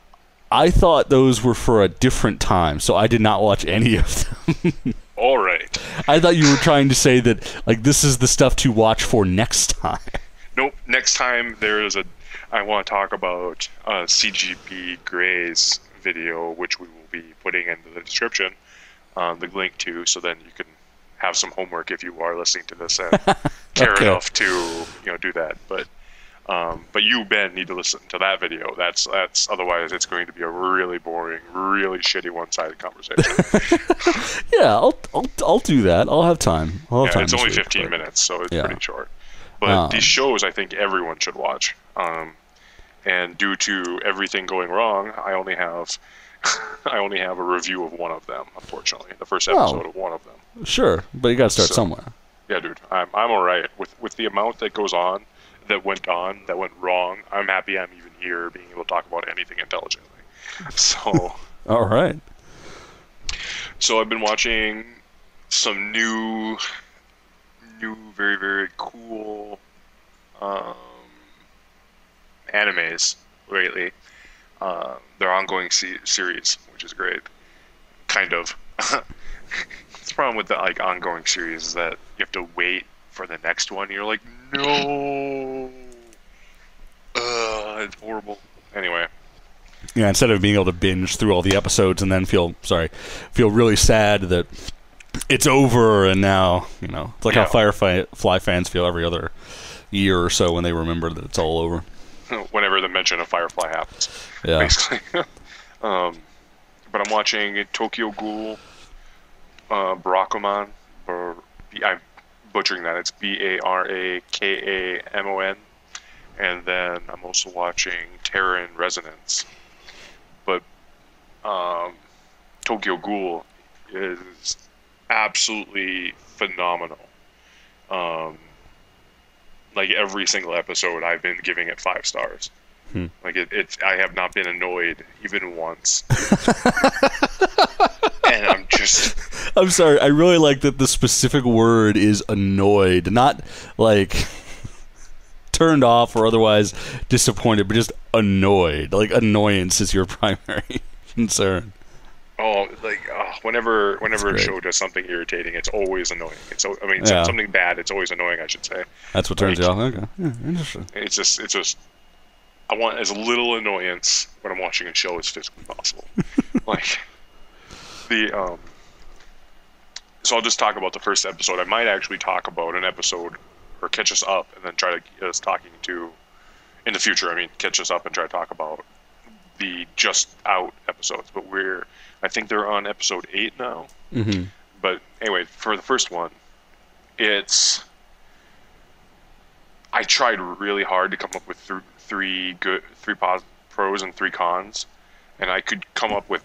I thought those were for a different time, so I did not watch any of them. All right. I thought you were trying to say that, like, this is the stuff to watch for next time. Nope. Next time I want to talk about CGP Gray's video, which we will be putting into the description, the link to, so then you can have some homework if you are listening to this and care enough to do that. But you, Ben, need to listen to that video. That's otherwise it's going to be a really boring, really shitty one-sided conversation. Yeah, I'll do that. I'll have time. It's only 15 minutes, so it's pretty short. But these shows, I think everyone should watch. And due to everything going wrong, I only have a review of one of them. Unfortunately, the first episode of one of them. Sure, but you got to start somewhere. Yeah, dude, I'm all right with the amount that goes on. That went wrong. I'm happy I'm even here being able to talk about anything intelligently. So all right. So I've been watching some new very, very cool animes lately. They're ongoing series, which is great. Kind of. The problem with the ongoing series is that you have to wait for the next one. You're like, no, it's horrible. Anyway, yeah. Instead of being able to binge through all the episodes and then feel really sad that it's over, and now it's like how Firefly fans feel every other year or so when they remember that it's all over. Whenever the mention of Firefly happens, yeah. Basically. But I'm watching Tokyo Ghoul. Barakamon. I'm butchering that. It's Barakamon. And then I'm also watching Terran Resonance. But Tokyo Ghoul is absolutely phenomenal. Like every single episode, I've been giving it 5 stars. Like it's I have not been annoyed even once. And I'm sorry. I really like that the specific word is annoyed, not like turned off or otherwise disappointed, but just annoyed. Like annoyance is your primary concern. Whenever a show does something irritating, it's always annoying. Something bad, it's always annoying, I should say. That's what turns you off. Okay, yeah, interesting. It's just I want as little annoyance when I'm watching a show as physically possible. So I'll just talk about the first episode. I might actually talk about an episode or catch us up and then try to get us talking to in the future. Catch us up and try to talk about the just out episodes. But I think they're on episode 8 now. Mm-hmm. But anyway, for the first one, I tried really hard to come up with three pros and 3 cons, and I could come up with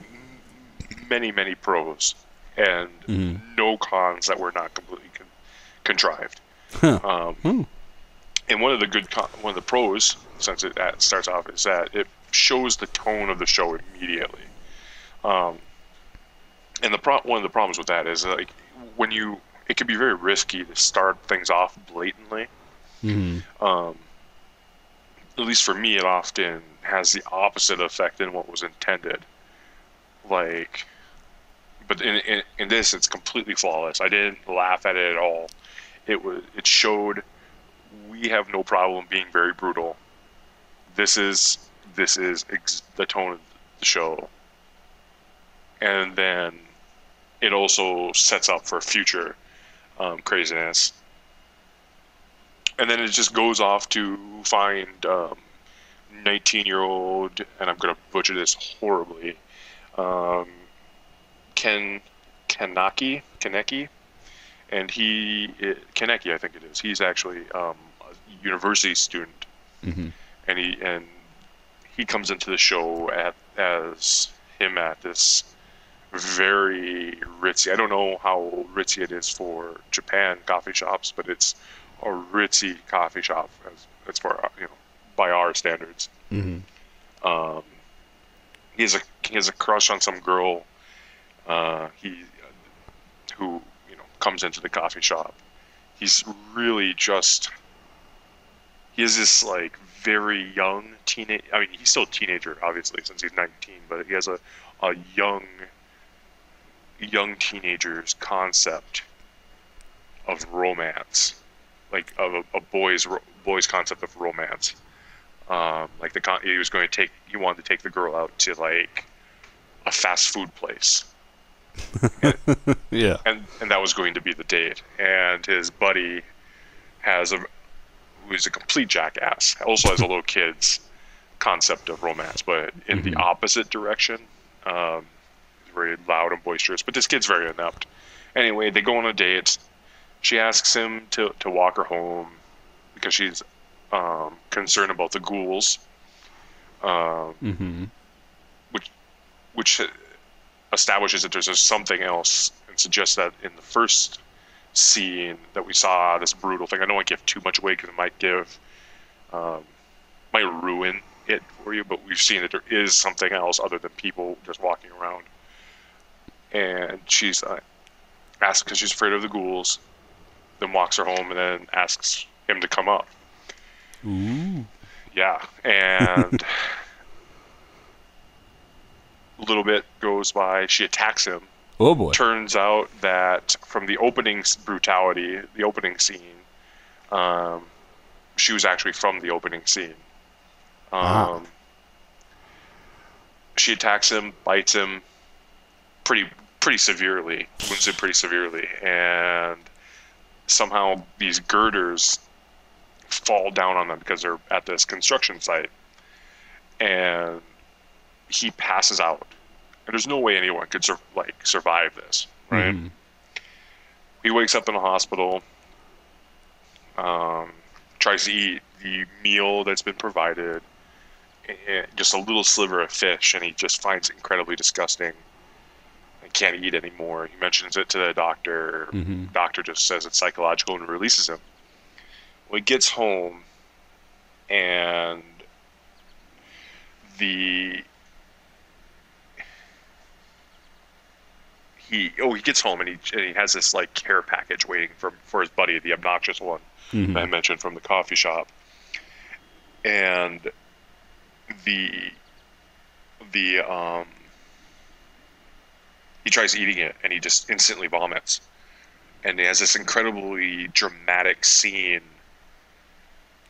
many pros and no cons that were not completely contrived. And one of the pros, since it starts off, is that it shows the tone of the show immediately. And one of the problems with that is it can be very risky to start things off blatantly. At least for me, it often has the opposite effect than what was intended. But in this, it's completely flawless. I didn't laugh at it at all. It showed we have no problem being very brutal. This is the tone of the show, and then it also sets up for future craziness. And then it just goes off to find 19-year-old, and I'm going to butcher this horribly, Kaneki, and Kaneki, I think it is. He's actually a university student, and he comes into the show as at this very ritzy. I don't know how ritzy it is for Japan coffee shops, but it's a ritzy coffee shop as far by our standards. He has a crush on some girl. Who comes into the coffee shop. He's really he is this very young teenage. He's still a teenager, obviously, since he's 19, but he has a young teenager's concept of romance, of a boy's concept of romance. He wanted to take the girl out to a fast food place. Yeah. And that was going to be the date. And his buddy who's a complete jackass, also has a little kid's concept of romance, but in the opposite direction. Very loud and boisterous, but this kid's very inept. Anyway, they go on a date. She asks him to walk her home because she's concerned about the ghouls. Which establishes that there's something else, and suggests that in the first scene that we saw this brutal thing. I don't want to give too much away because it might ruin it for you, but we've seen that there is something else other than people just walking around. And she's asked because she's afraid of the ghouls, then walks her home and then asks him to come up. Ooh. Yeah, and a little bit goes by, she attacks him. Oh boy. Turns out that from the opening brutality, the opening scene, she was actually from the opening scene. She attacks him, bites him pretty severely, wounds him pretty severely, and somehow these girders fall down on them because they're at this construction site, and he passes out. And there's no way anyone could survive this, right? He wakes up in a hospital, tries to eat the meal that's been provided, and just a little sliver of fish, and he just finds it incredibly disgusting and can't eat anymore. He mentions it to the doctor. Mm-hmm. Doctor just says it's psychological and releases him. Well, he gets home, and he gets home and he has this like care package waiting for his buddy, the obnoxious one that I mentioned from the coffee shop, and he tries eating it and he just instantly vomits, and he has this incredibly dramatic scene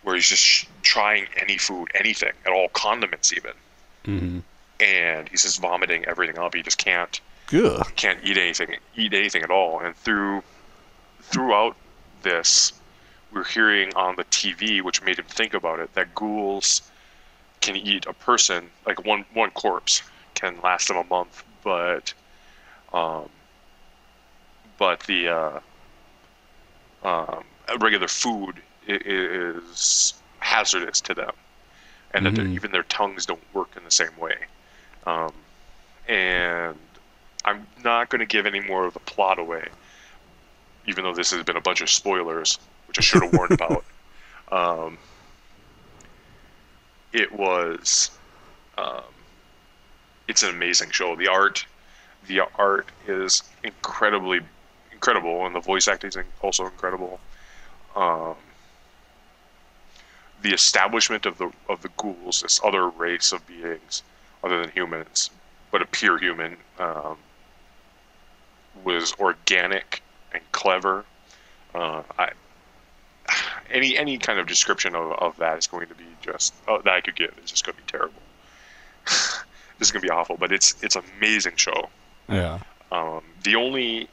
where he's just trying any food, anything at all, condiments even, and he's just vomiting everything up. He just can't eat anything at all. And throughout this, we're hearing on the TV, which made him think about it, that ghouls can eat a person, like one corpse can last them a month, but the regular food is hazardous to them, and that even their tongues don't work in the same way. And I'm not going to give any more of the plot away, even though this has been a bunch of spoilers, which I should have warned about. It's an amazing show. The art is incredible, and the voice acting is also incredible. The establishment of the ghouls, this other race of beings other than humans, but a pure human, was organic and clever. Any kind of description of that is going to be that I could give is just going to be terrible. This is going to be awful, but it's an amazing show. Yeah. The only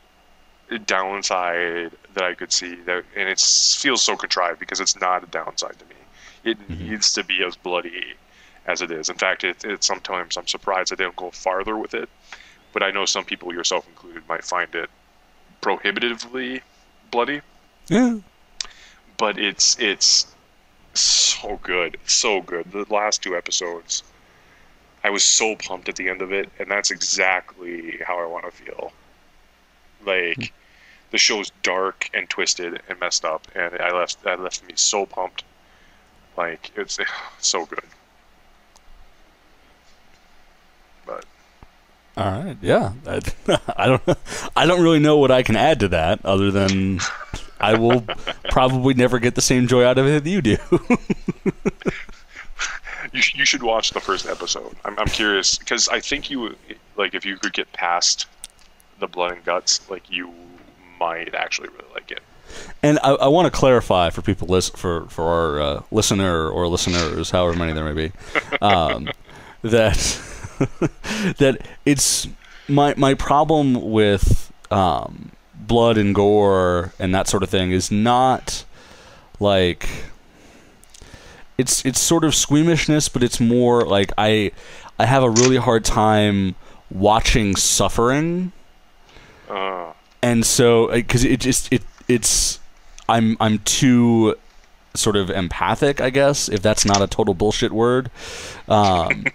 downside that I could see, and it feels so contrived because it's not a downside to me. It needs to be as bloody as it is. In fact, it sometimes I'm surprised that they don't go farther with it. But I know some people, yourself included, might find it prohibitively bloody. Yeah. But it's so good, so good. The last 2 episodes, I was so pumped at the end of it, and that's exactly how I want to feel. Like, the show's dark and twisted and messed up, and that left me so pumped. Like, it's so good. But all right, yeah. I don't really know what I can add to that, other than I will probably never get the same joy out of it that you do. You should watch the first episode. I'm curious, because I think if you could get past the blood and guts, like, you might actually really like it. And I want to clarify for people for our listener or listeners, however many there may be, that that it's my problem with blood and gore and that sort of thing is not like it's sort of squeamishness, but it's more like I have a really hard time watching suffering, and so because I'm too sort of empathic, I guess, if that's not a total bullshit word. Like,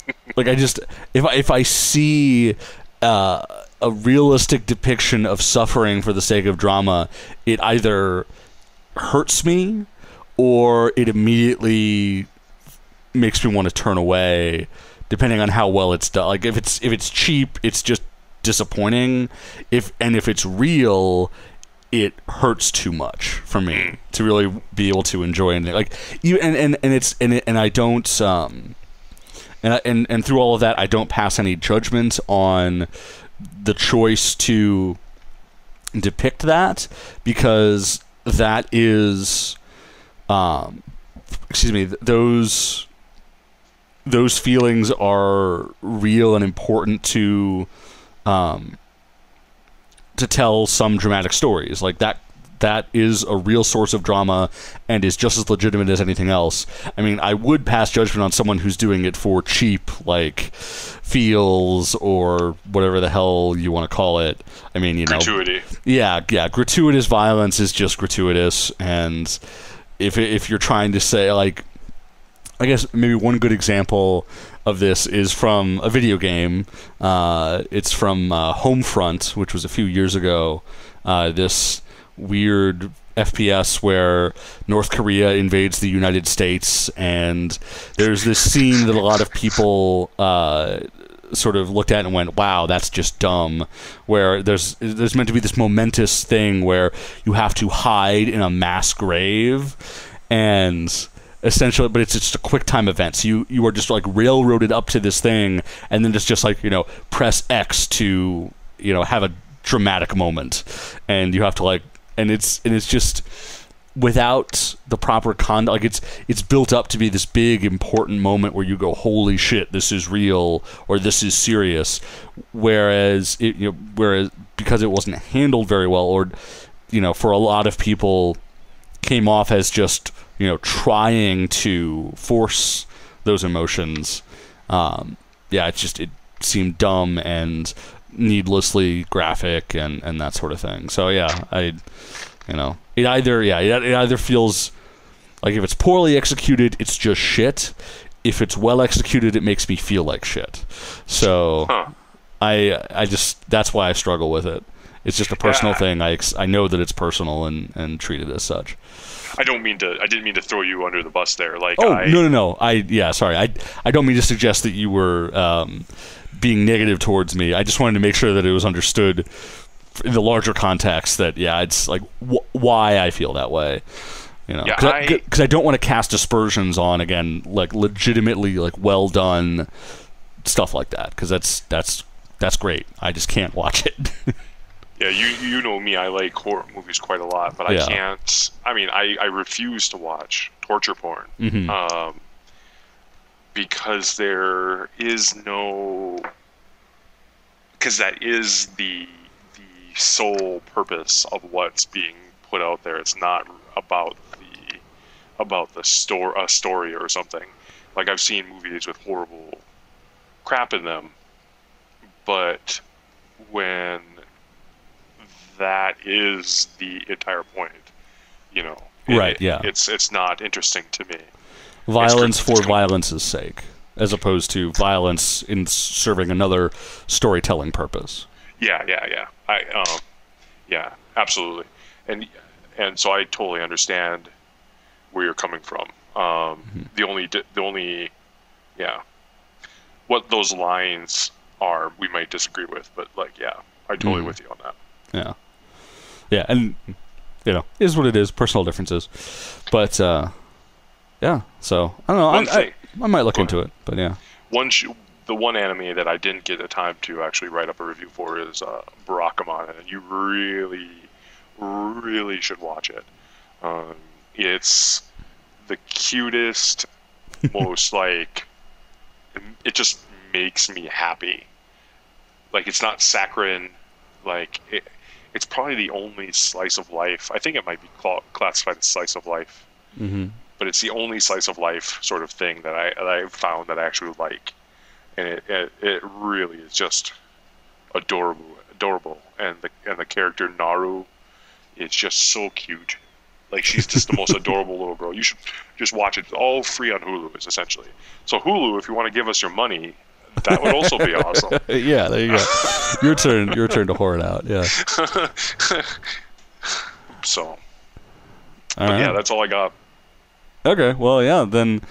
if I see a realistic depiction of suffering for the sake of drama, it either hurts me or it immediately makes me want to turn away, depending on how well it's done. Like, if it's cheap, it's just disappointing. If it's real, it hurts too much for me to really be able to enjoy anything. Like, you and I don't and through all of that, I don't pass any judgment on the choice to depict that, because that is those feelings are real and important to tell some dramatic stories. Like, that that is a real source of drama and is just as legitimate as anything else. I mean, I would pass judgment on someone who's doing it for cheap, like, feels or whatever the hell you want to call it. I mean, gratuity. Yeah, gratuitous violence is just gratuitous, and if you're trying to say, like, I guess maybe one good example of this is from a video game. It's from Homefront, which was a few years ago. This weird FPS where North Korea invades the United States, and there's this scene that a lot of people sort of looked at and went, wow, that's just dumb, where there's meant to be this momentous thing where you have to hide in a mass grave, and essentially, but it's just a quick time event, so you are just like railroaded up to this thing, and then just like, press X to have a dramatic moment, and you have to like, and it's just without the proper conduct, like it's built up to be this big important moment where you go, holy shit, this is real, or this is serious, whereas because it wasn't handled very well, or for a lot of people came off as just trying to force those emotions. It seemed dumb and needlessly graphic and that sort of thing. So yeah, it either feels like if it's poorly executed, it's just shit. If it's well executed, it makes me feel like shit. So I just, that's why I struggle with it. It's just a personal thing. I know that it's personal and treat it as such. I didn't mean to throw you under the bus there. Like, no. Sorry. I don't mean to suggest that you were being negative towards me. I just wanted to make sure that it was understood in the larger context that, it's like why I feel that way. Because I don't want to cast aspersions on, again, like legitimately like well done stuff like that, because that's great. I just can't watch it. Yeah, you know me, I like horror movies quite a lot, but I can't, I refuse to watch torture porn. Mm-hmm. Because there is no, because that is the sole purpose of what's being put out there. It's not about the story or something. Like, I've seen movies with horrible crap in them, but when that is the entire point, right? Yeah, it's not interesting to me. Violence for violence's sake, as opposed to violence in serving another storytelling purpose. Yeah. Absolutely, and so I totally understand where you're coming from. The only, what those lines are, we might disagree with, but I'm totally with you on that. Yeah, and is what it is, personal differences, but so I don't know. I might look into it, but yeah. The one anime that I didn't get the time to actually write up a review for is Barakamon, and you really, really should watch it. It's the cutest, most like, it just makes me happy. Like, it's not saccharine, like it's probably the only slice of life. I think it might be classified as slice of life. Mm-hmm. But it's the only slice of life sort of thing that I found that I actually like, and it really is just adorable, and the character Naru is just so cute. Like, she's just the most adorable little girl. You should just watch it. It's all free on Hulu, is essentially. So Hulu, if you want to give us your money, that would also be awesome. Yeah, there you go. Your turn to whore it out. Yeah. So. Yeah, that's all I got. Okay, well, yeah, then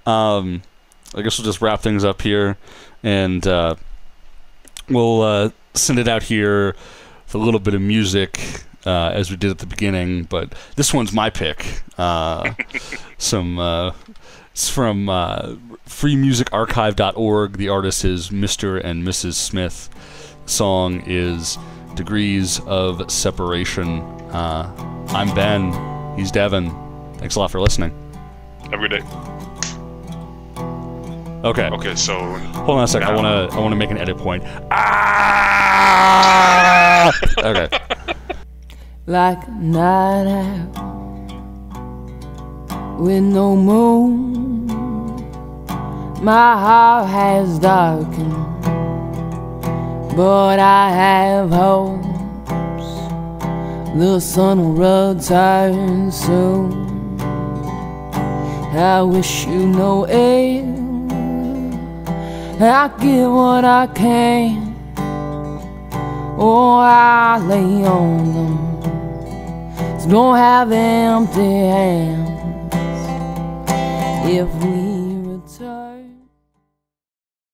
I guess we'll just wrap things up here, and we'll send it out here with a little bit of music, as we did at the beginning, but this one's my pick. It's from freemusicarchive.org. The artist is Mr. and Mrs. Smith. The song is Degrees of Separation. I'm Ben. He's Devin. Thanks a lot for listening. Have a good day. Okay, so hold on a sec. I want to make an edit point. Okay. like a night out with no moon. My heart has darkened, but I have hopes the sun will return soon. I wish you no ill, I give what I can, or I lay on them, so don't have empty hands. If we